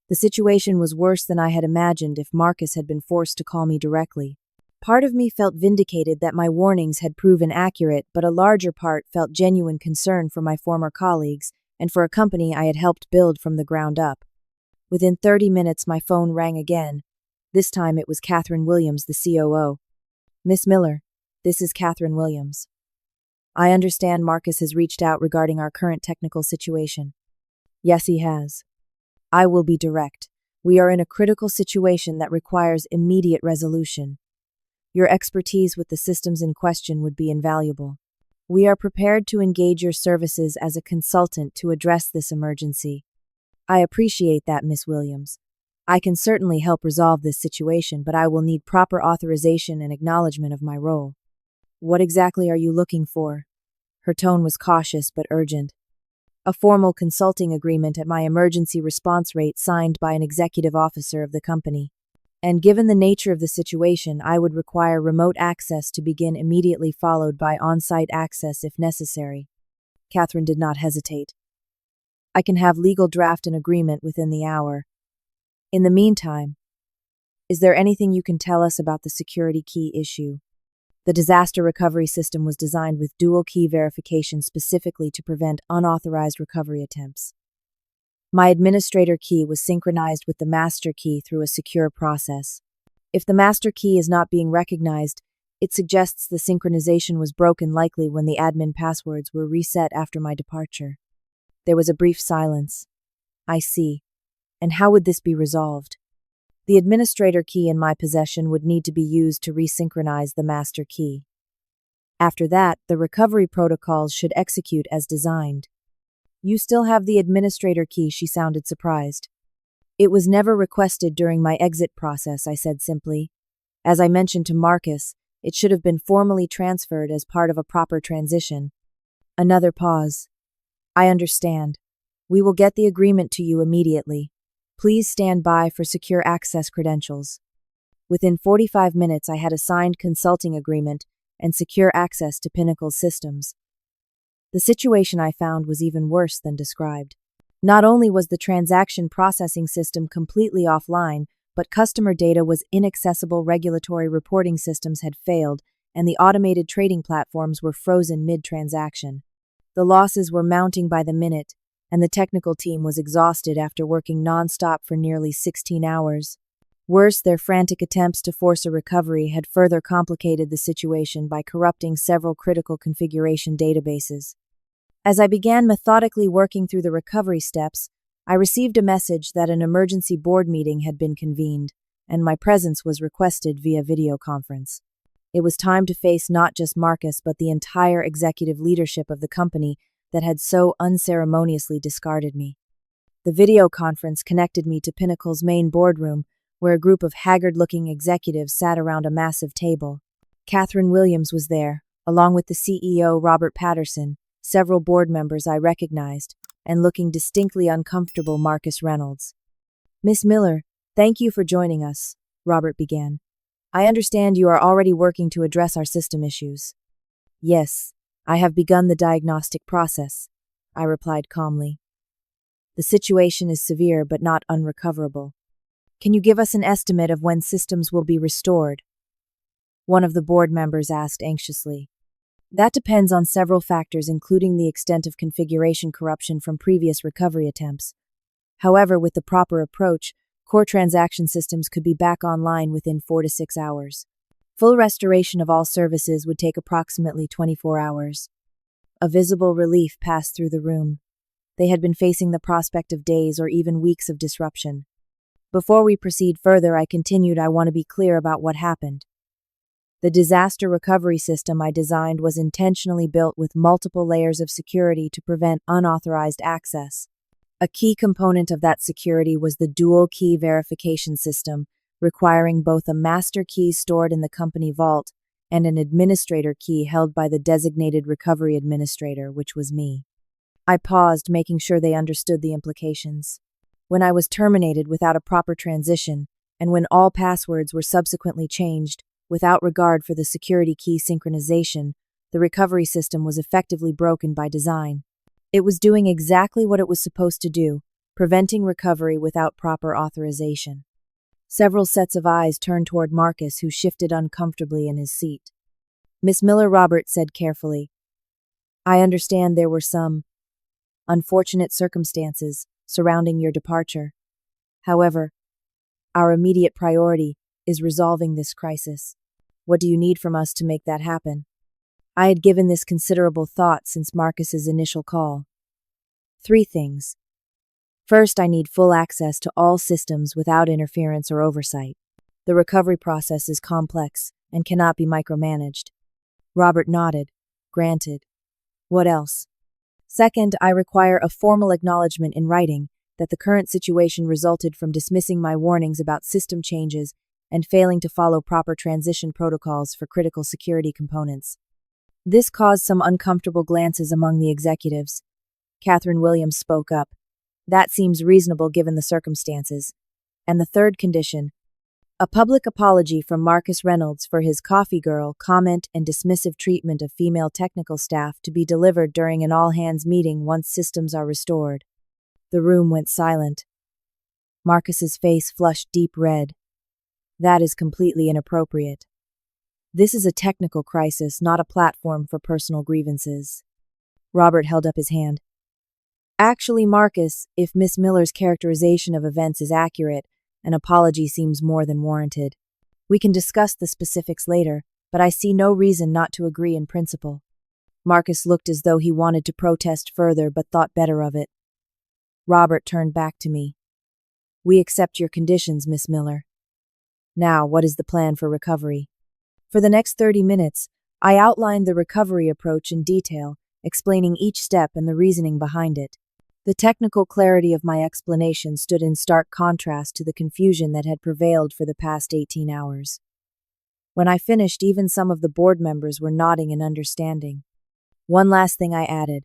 The situation was worse than I had imagined if Marcus had been forced to call me directly. Part of me felt vindicated that my warnings had proven accurate, but a larger part felt genuine concern for my former colleagues and for a company I had helped build from the ground up. Within 30 minutes, my phone rang again. This time it was Catherine Williams, the COO. Miss Miller, this is Catherine Williams. I understand Marcus has reached out regarding our current technical situation. Yes, he has. I will be direct. We are in a critical situation that requires immediate resolution. Your expertise with the systems in question would be invaluable. We are prepared to engage your services as a consultant to address this emergency. I appreciate that, Miss Williams. I can certainly help resolve this situation, but I will need proper authorization and acknowledgement of my role. What exactly are you looking for? Her tone was cautious but urgent. a formal consulting agreement at my emergency response rate signed by an executive officer of the company. And given the nature of the situation, I would require remote access to begin immediately, followed by on-site access if necessary. Catherine did not hesitate. I can have legal draft an agreement within the hour. In the meantime, is there anything you can tell us about the security key issue? The disaster recovery system was designed with dual key verification specifically to prevent unauthorized recovery attempts. My administrator key was synchronized with the master key through a secure process. If the master key is not being recognized, it suggests the synchronization was broken, likely when the admin passwords were reset after my departure. There was a brief silence. I see. And how would this be resolved? The administrator key in my possession would need to be used to resynchronize the master key. After that, the recovery protocols should execute as designed. You still have the administrator key, she sounded surprised. It was never requested during my exit process, I said simply. As I mentioned to Marcus, it should have been formally transferred as part of a proper transition. Another pause. I understand. We will get the agreement to you immediately. Please stand by for secure access credentials. Within 45 minutes, I had a signed consulting agreement and secure access to Pinnacle's systems. The situation I found was even worse than described. Not only was the transaction processing system completely offline, but customer data was inaccessible, regulatory reporting systems had failed, and the automated trading platforms were frozen mid-transaction. The losses were mounting by the minute, and the technical team was exhausted after working non-stop for nearly 16 hours. Worse, their frantic attempts to force a recovery had further complicated the situation by corrupting several critical configuration databases. As I began methodically working through the recovery steps, I received a message that an emergency board meeting had been convened, and my presence was requested via video conference. It was time to face not just Marcus but the entire executive leadership of the company that had so unceremoniously discarded me. The video conference connected me to Pinnacle's main boardroom, where a group of haggard-looking executives sat around a massive table. Catherine Williams was there, along with the CEO Robert Patterson, several board members I recognized, and looking distinctly uncomfortable Marcus Reynolds. Miss Miller, thank you for joining us, Robert began. I understand you are already working to address our system issues. Yes, I have begun the diagnostic process, I replied calmly. The situation is severe but not unrecoverable. Can you give us an estimate of when systems will be restored? One of the board members asked anxiously. That depends on several factors, including the extent of configuration corruption from previous recovery attempts. However, with the proper approach, core transaction systems could be back online within 4 to 6 hours. Full restoration of all services would take approximately 24 hours. A visible relief passed through the room. They had been facing the prospect of days or even weeks of disruption. Before we proceed further, I continued, I want to be clear about what happened. The disaster recovery system I designed was intentionally built with multiple layers of security to prevent unauthorized access. A key component of that security was the dual key verification system, requiring both a master key stored in the company vault and an administrator key held by the designated recovery administrator, which was me. I paused, making sure they understood the implications. When I was terminated without a proper transition, and when all passwords were subsequently changed, without regard for the security key synchronization, the recovery system was effectively broken by design. It was doing exactly what it was supposed to do, preventing recovery without proper authorization. Several sets of eyes turned toward Marcus, who shifted uncomfortably in his seat. Miss Miller, Robert said carefully, I understand there were some unfortunate circumstances surrounding your departure. However, our immediate priority is resolving this crisis. What do you need from us to make that happen? I had given this considerable thought since Marcus's initial call. 3 things. First, I need full access to all systems without interference or oversight. The recovery process is complex and cannot be micromanaged. Robert nodded. Granted. What else? Second, I require a formal acknowledgement in writing that the current situation resulted from dismissing my warnings about system changes and failing to follow proper transition protocols for critical security components. This caused some uncomfortable glances among the executives. Catherine Williams spoke up. That seems reasonable given the circumstances. And the third condition, a public apology from Marcus Reynolds for his coffee girl comment and dismissive treatment of female technical staff to be delivered during an all-hands meeting once systems are restored. The room went silent. Marcus's face flushed deep red. That is completely inappropriate. This is a technical crisis, not a platform for personal grievances. Robert held up his hand. Actually, Marcus, if Miss Miller's characterization of events is accurate, an apology seems more than warranted. We can discuss the specifics later, but I see no reason not to agree in principle. Marcus looked as though he wanted to protest further but thought better of it. Robert turned back to me. We accept your conditions, Miss Miller. Now, what is the plan for recovery? For the next 30 minutes, I outlined the recovery approach in detail, explaining each step and the reasoning behind it. The technical clarity of my explanation stood in stark contrast to the confusion that had prevailed for the past 18 hours. When I finished, even some of the board members were nodding in understanding. One last thing I added.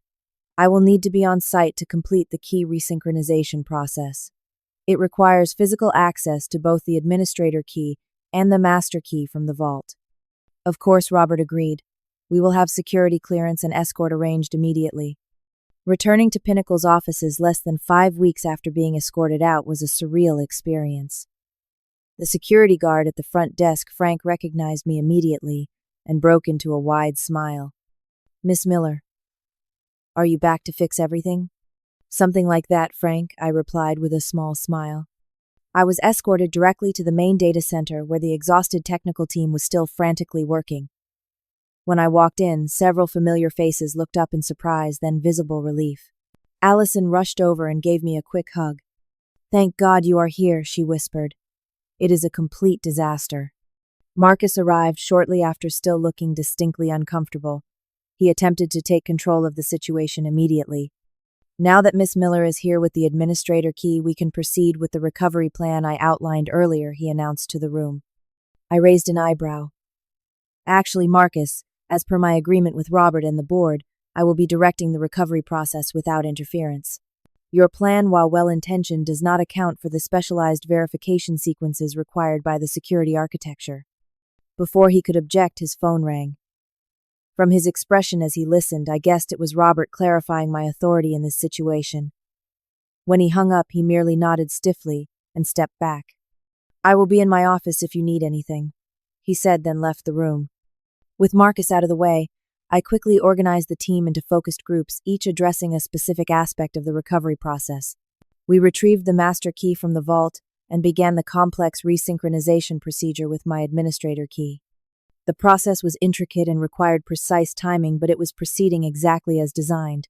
I will need to be on site to complete the key resynchronization process. It requires physical access to both the administrator key and the master key from the vault. Of course, Robert agreed. We will have security clearance and escort arranged immediately. Returning to Pinnacle's offices less than 5 weeks after being escorted out was a surreal experience. The security guard at the front desk, Frank, recognized me immediately and broke into a wide smile. Miss Miller, are you back to fix everything? Something like that, Frank, I replied with a small smile. I was escorted directly to the main data center where the exhausted technical team was still frantically working. When I walked in, several familiar faces looked up in surprise, then visible relief. Allison rushed over and gave me a quick hug. Thank God you are here, she whispered. It is a complete disaster. Marcus arrived shortly after, still looking distinctly uncomfortable. He attempted to take control of the situation immediately. Now that Miss Miller is here with the administrator key, we can proceed with the recovery plan I outlined earlier, he announced to the room. I raised an eyebrow. Actually, Marcus, as per my agreement with Robert and the board, I will be directing the recovery process without interference. Your plan, while well-intentioned, does not account for the specialized verification sequences required by the security architecture. Before he could object, his phone rang. From his expression as he listened, I guessed it was Robert clarifying my authority in this situation. When he hung up, he merely nodded stiffly and stepped back. I will be in my office if you need anything, he said, then left the room. With Marcus out of the way, I quickly organized the team into focused groups, each addressing a specific aspect of the recovery process. We retrieved the master key from the vault and began the complex resynchronization procedure with my administrator key. The process was intricate and required precise timing, but it was proceeding exactly as designed.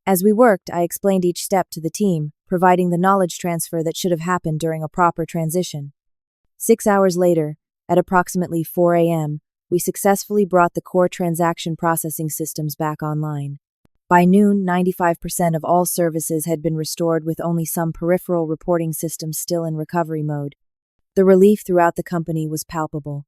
As we worked, I explained each step to the team, providing the knowledge transfer that should have happened during a proper transition. 6 hours later, at approximately 4 a.m., we successfully brought the core transaction processing systems back online. By noon, 95% of all services had been restored, with only some peripheral reporting systems still in recovery mode. The relief throughout the company was palpable.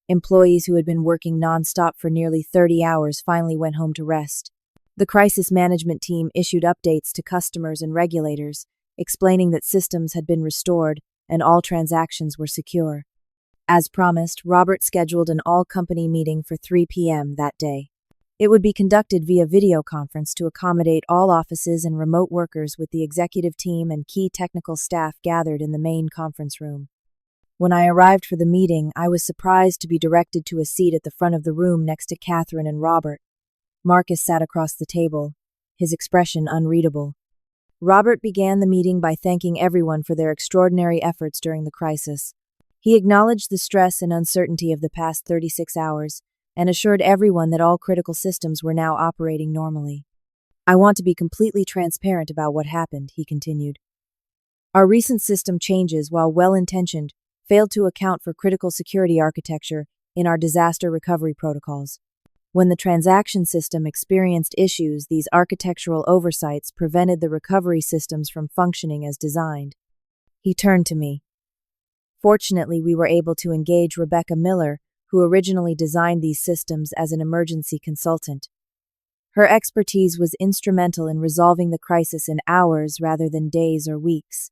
Employees who had been working non-stop for nearly 30 hours finally went home to rest. The crisis management team issued updates to customers and regulators, explaining that systems had been restored and all transactions were secure. As promised, Robert scheduled an all-company meeting for 3 p.m. that day. It would be conducted via video conference to accommodate all offices and remote workers, with the executive team and key technical staff gathered in the main conference room. When I arrived for the meeting, I was surprised to be directed to a seat at the front of the room next to Catherine and Robert. Marcus sat across the table, his expression unreadable. Robert began the meeting by thanking everyone for their extraordinary efforts during the crisis. He acknowledged the stress and uncertainty of the past 36 hours and assured everyone that all critical systems were now operating normally. I want to be completely transparent about what happened, he continued. Our recent system changes, while well-intentioned, failed to account for critical security architecture in our disaster recovery protocols. When the transaction system experienced issues, these architectural oversights prevented the recovery systems from functioning as designed. He turned to me. Fortunately, we were able to engage Rebecca Miller, who originally designed these systems, as an emergency consultant. Her expertise was instrumental in resolving the crisis in hours rather than days or weeks.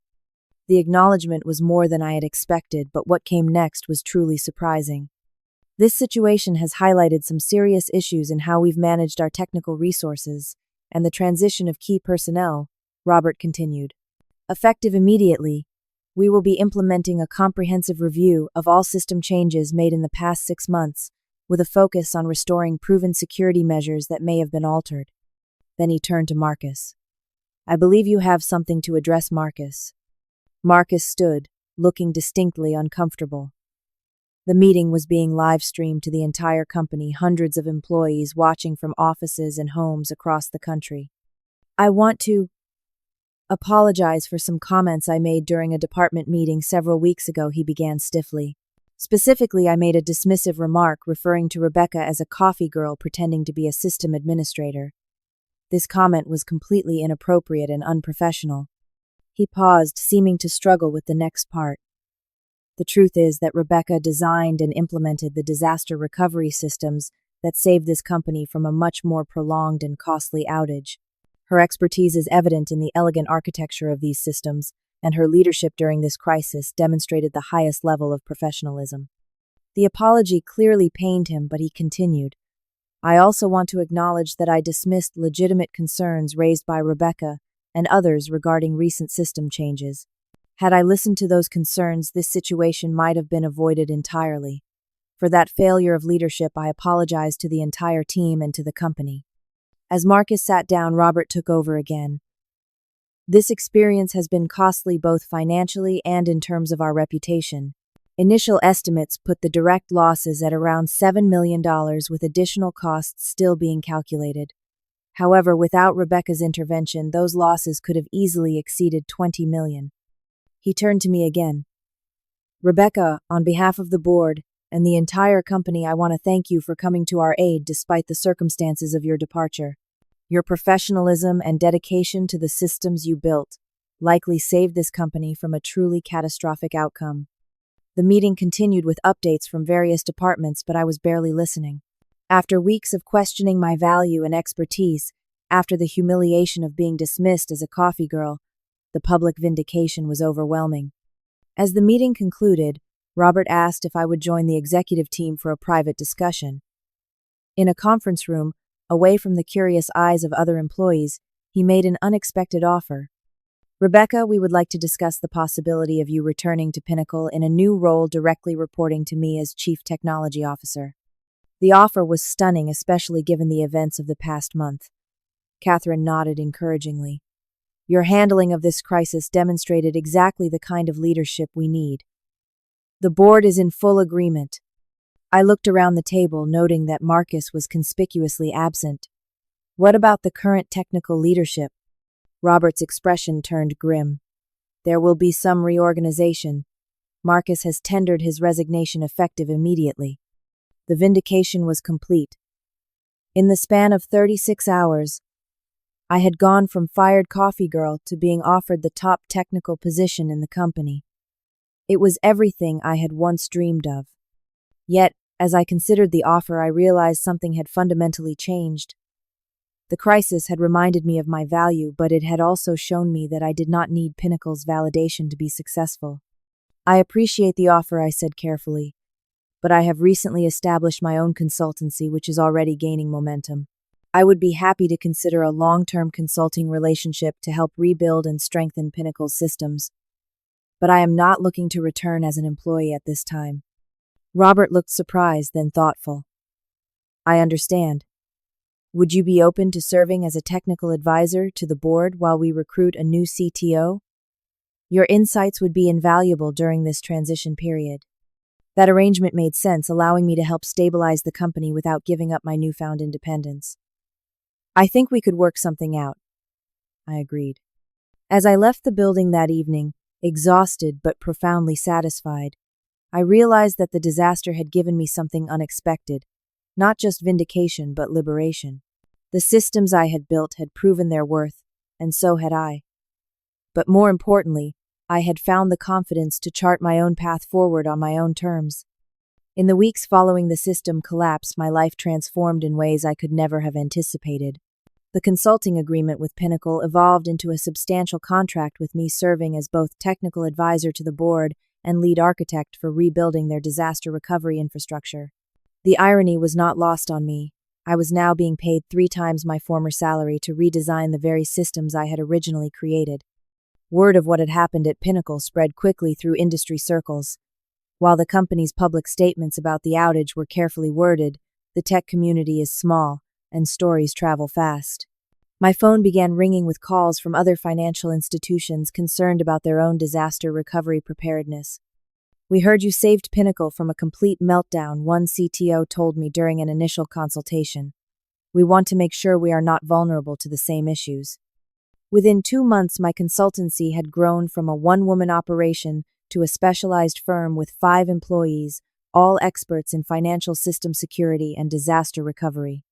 The acknowledgement was more than I had expected, but what came next was truly surprising. This situation has highlighted some serious issues in how we've managed our technical resources and the transition of key personnel, Robert continued. Effective immediately, we will be implementing a comprehensive review of all system changes made in the past 6 months, with a focus on restoring proven security measures that may have been altered. Then he turned to Marcus. I believe you have something to address, Marcus. Marcus stood, looking distinctly uncomfortable. The meeting was being live-streamed to the entire company, hundreds of employees watching from offices and homes across the country. I want to apologize for some comments I made during a department meeting several weeks ago, he began stiffly. Specifically, I made a dismissive remark referring to Rebecca as a coffee girl pretending to be a system administrator. This comment was completely inappropriate and unprofessional. He paused, seeming to struggle with the next part. The truth is that Rebecca designed and implemented the disaster recovery systems that saved this company from a much more prolonged and costly outage. Her expertise is evident in the elegant architecture of these systems, and her leadership during this crisis demonstrated the highest level of professionalism. The apology clearly pained him, but he continued. I also want to acknowledge that I dismissed legitimate concerns raised by Rebecca and others regarding recent system changes. Had I listened to those concerns, this situation might have been avoided entirely. For that failure of leadership, I apologize to the entire team and to the company. As Marcus sat down, Robert took over again. This experience has been costly both financially and in terms of our reputation. Initial estimates put the direct losses at around $7 million, with additional costs still being calculated. However, without Rebecca's intervention, those losses could have easily exceeded $20 million. He turned to me again. Rebecca, on behalf of the board and the entire company, I want to thank you for coming to our aid despite the circumstances of your departure. Your professionalism and dedication to the systems you built likely saved this company from a truly catastrophic outcome. The meeting continued with updates from various departments, but I was barely listening. After weeks of questioning my value and expertise, after the humiliation of being dismissed as a coffee girl, the public vindication was overwhelming. As the meeting concluded, Robert asked if I would join the executive team for a private discussion. In a conference room, away from the curious eyes of other employees, he made an unexpected offer. Rebecca, we would like to discuss the possibility of you returning to Pinnacle in a new role directly reporting to me as Chief Technology Officer. The offer was stunning, especially given the events of the past month. Catherine nodded encouragingly. Your handling of this crisis demonstrated exactly the kind of leadership we need. The board is in full agreement. I looked around the table, noting that Marcus was conspicuously absent. What about the current technical leadership? Robert's expression turned grim. There will be some reorganization. Marcus has tendered his resignation effective immediately. The vindication was complete. In the span of 36 hours, I had gone from fired coffee girl to being offered the top technical position in the company. It was everything I had once dreamed of. Yet, as I considered the offer, I realized something had fundamentally changed. The crisis had reminded me of my value, but it had also shown me that I did not need Pinnacle's validation to be successful. I appreciate the offer, I said carefully, but I have recently established my own consultancy, which is already gaining momentum. I would be happy to consider a long-term consulting relationship to help rebuild and strengthen Pinnacle's systems, but I am not looking to return as an employee at this time. Robert looked surprised, then thoughtful. I understand. Would you be open to serving as a technical advisor to the board while we recruit a new CTO? Your insights would be invaluable during this transition period. That arrangement made sense, allowing me to help stabilize the company without giving up my newfound independence. I think we could work something out. I agreed. As I left the building that evening, exhausted but profoundly satisfied, I realized that the disaster had given me something unexpected, not just vindication but liberation. The systems I had built had proven their worth, and so had I. But more importantly, I had found the confidence to chart my own path forward on my own terms. In the weeks following the system collapse, my life transformed in ways I could never have anticipated. The consulting agreement with Pinnacle evolved into a substantial contract with me serving as both technical advisor to the board and lead architect for rebuilding their disaster recovery infrastructure. The irony was not lost on me. I was now being paid 3 times my former salary to redesign the very systems I had originally created. Word of what had happened at Pinnacle spread quickly through industry circles. While the company's public statements about the outage were carefully worded, the tech community is small, and stories travel fast. My phone began ringing with calls from other financial institutions concerned about their own disaster recovery preparedness. "We heard you saved Pinnacle from a complete meltdown," one CTO told me during an initial consultation. "We want to make sure we are not vulnerable to the same issues." Within 2 months, my consultancy had grown from a one-woman operation to a specialized firm with 5 employees, all experts in financial system security and disaster recovery.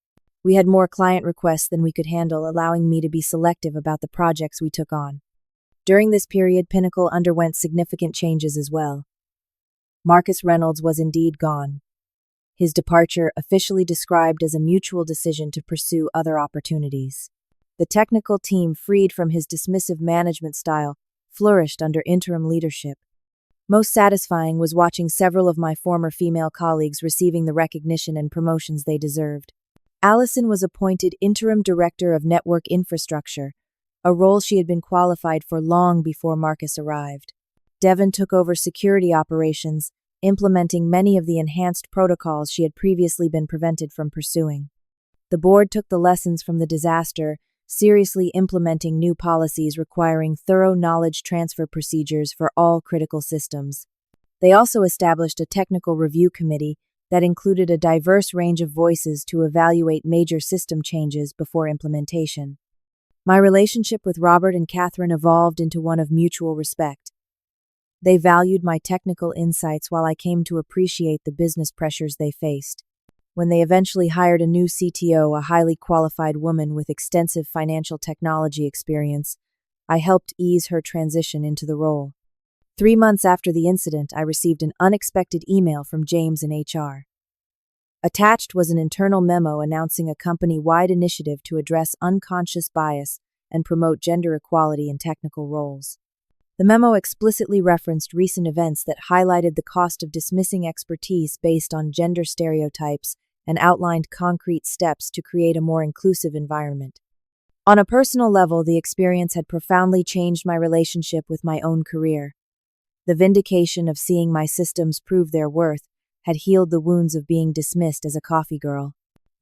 We had more client requests than we could handle, allowing me to be selective about the projects we took on. During this period, Pinnacle underwent significant changes as well. Marcus Reynolds was indeed gone. His departure officially described as a mutual decision to pursue other opportunities. The technical team, freed from his dismissive management style, flourished under interim leadership. Most satisfying was watching several of my former female colleagues receiving the recognition and promotions they deserved. Allison was appointed Interim Director of Network Infrastructure, a role she had been qualified for long before Marcus arrived. Devon took over security operations, implementing many of the enhanced protocols she had previously been prevented from pursuing. The board took the lessons from the disaster, seriously implementing new policies requiring thorough knowledge transfer procedures for all critical systems. They also established a technical review committee that included a diverse range of voices to evaluate major system changes before implementation. My relationship with Robert and Catherine evolved into one of mutual respect. They valued my technical insights while I came to appreciate the business pressures they faced. When they eventually hired a new CTO, a highly qualified woman with extensive financial technology experience, I helped ease her transition into the role. 3 months after the incident, I received an unexpected email from James in HR. Attached was an internal memo announcing a company-wide initiative to address unconscious bias and promote gender equality in technical roles. The memo explicitly referenced recent events that highlighted the cost of dismissing expertise based on gender stereotypes and outlined concrete steps to create a more inclusive environment. On a personal level, the experience had profoundly changed my relationship with my own career. The vindication of seeing my systems prove their worth had healed the wounds of being dismissed as a coffee girl.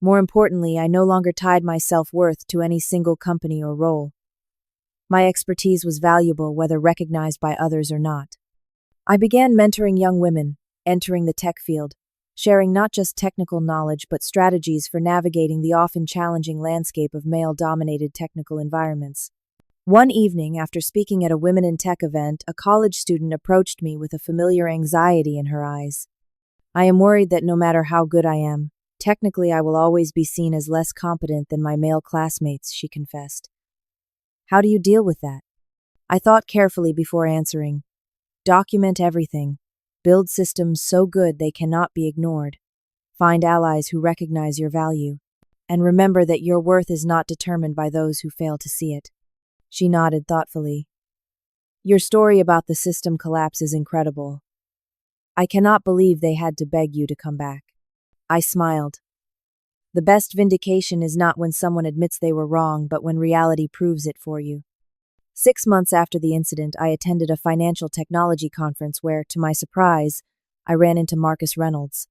More importantly, I no longer tied my self-worth to any single company or role. My expertise was valuable whether recognized by others or not. I began mentoring young women, entering the tech field, sharing not just technical knowledge but strategies for navigating the often challenging landscape of male-dominated technical environments. One evening, after speaking at a Women in Tech event, a college student approached me with a familiar anxiety in her eyes. "I am worried that no matter how good I am, technically I will always be seen as less competent than my male classmates," she confessed. "How do you deal with that?" I thought carefully before answering. Document everything. Build systems so good they cannot be ignored. Find allies who recognize your value. And remember that your worth is not determined by those who fail to see it. She nodded thoughtfully. "Your story about the system collapse is incredible. I cannot believe they had to beg you to come back." I smiled. The best vindication is not when someone admits they were wrong, but when reality proves it for you. 6 months after the incident, I attended a financial technology conference where, to my surprise, I ran into Marcus Reynolds.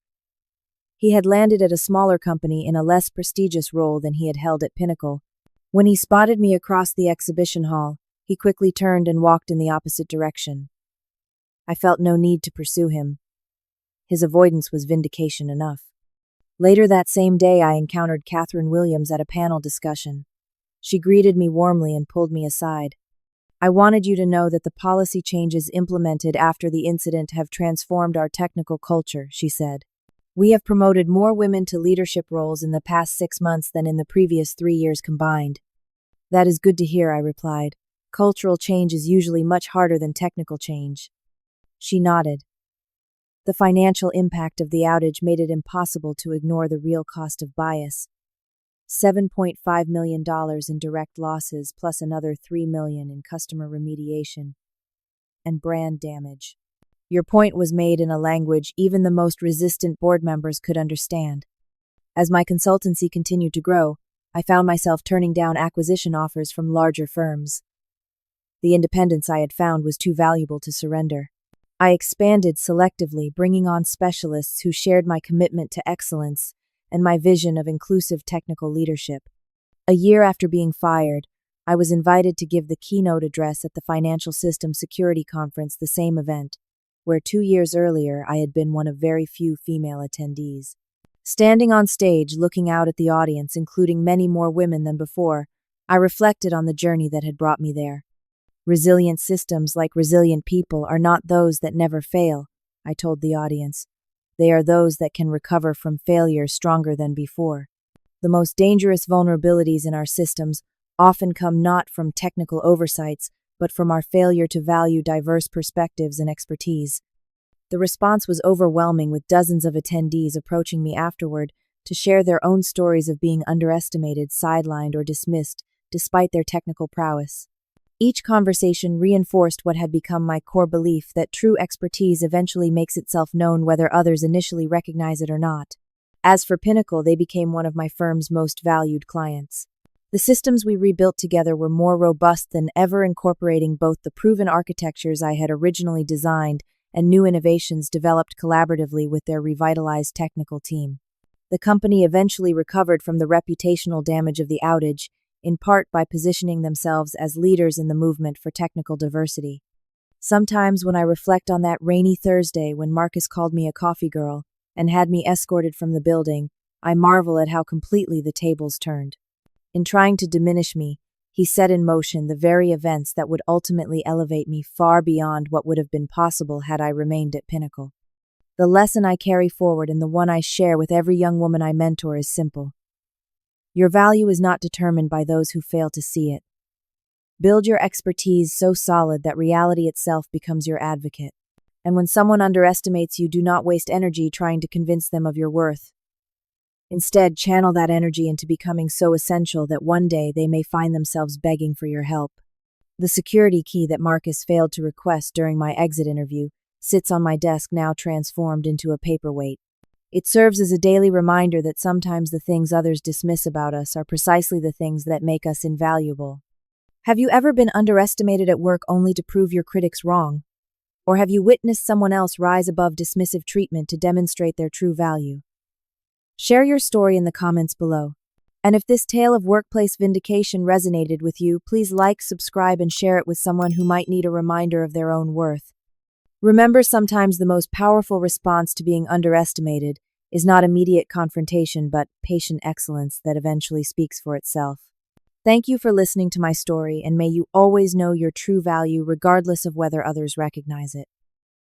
He had landed at a smaller company in a less prestigious role than he had held at Pinnacle. When he spotted me across the exhibition hall, he quickly turned and walked in the opposite direction. I felt no need to pursue him. His avoidance was vindication enough. Later that same day, I encountered Catherine Williams at a panel discussion. She greeted me warmly and pulled me aside. "I wanted you to know that the policy changes implemented after the incident have transformed our technical culture," she said. "We have promoted more women to leadership roles in the past 6 months than in the previous 3 years combined." "That is good to hear," I replied. "Cultural change is usually much harder than technical change." She nodded. The financial impact of the outage made it impossible to ignore the real cost of bias. $7.5 million in direct losses, plus another $3 million in customer remediation and brand damage. Your point was made in a language even the most resistant board members could understand. As my consultancy continued to grow, I found myself turning down acquisition offers from larger firms. The independence I had found was too valuable to surrender. I expanded selectively, bringing on specialists who shared my commitment to excellence and my vision of inclusive technical leadership. A year after being fired, I was invited to give the keynote address at the Financial Systems Security Conference, the same event, where 2 years earlier I had been one of very few female attendees. Standing on stage, looking out at the audience, including many more women than before, I reflected on the journey that had brought me there. Resilient systems, like resilient people, are not those that never fail, I told the audience. They are those that can recover from failure stronger than before. The most dangerous vulnerabilities in our systems often come not from technical oversights, but from our failure to value diverse perspectives and expertise. The response was overwhelming, with dozens of attendees approaching me afterward to share their own stories of being underestimated, sidelined, or dismissed despite their technical prowess. Each conversation reinforced what had become my core belief, that true expertise eventually makes itself known whether others initially recognize it or not. As for Pinnacle, they became one of my firm's most valued clients. The systems we rebuilt together were more robust than ever, incorporating both the proven architectures I had originally designed and new innovations developed collaboratively with their revitalized technical team. The company eventually recovered from the reputational damage of the outage, in part by positioning themselves as leaders in the movement for technical diversity. Sometimes when I reflect on that rainy Thursday when Marcus called me a coffee girl and had me escorted from the building, I marvel at how completely the tables turned. In trying to diminish me, he set in motion the very events that would ultimately elevate me far beyond what would have been possible had I remained at Pinnacle. The lesson I carry forward, and the one I share with every young woman I mentor, is simple. Your value is not determined by those who fail to see it. Build your expertise so solid that reality itself becomes your advocate. And when someone underestimates you, do not waste energy trying to convince them of your worth. Instead, channel that energy into becoming so essential that one day they may find themselves begging for your help. The security key that Marcus failed to request during my exit interview sits on my desk, now transformed into a paperweight. It serves as a daily reminder that sometimes the things others dismiss about us are precisely the things that make us invaluable. Have you ever been underestimated at work only to prove your critics wrong? Or have you witnessed someone else rise above dismissive treatment to demonstrate their true value? Share your story in the comments below. And if this tale of workplace vindication resonated with you, please like, subscribe, and share it with someone who might need a reminder of their own worth. Remember, sometimes the most powerful response to being underestimated is not immediate confrontation, but patient excellence that eventually speaks for itself. Thank you for listening to my story, and may you always know your true value regardless of whether others recognize it.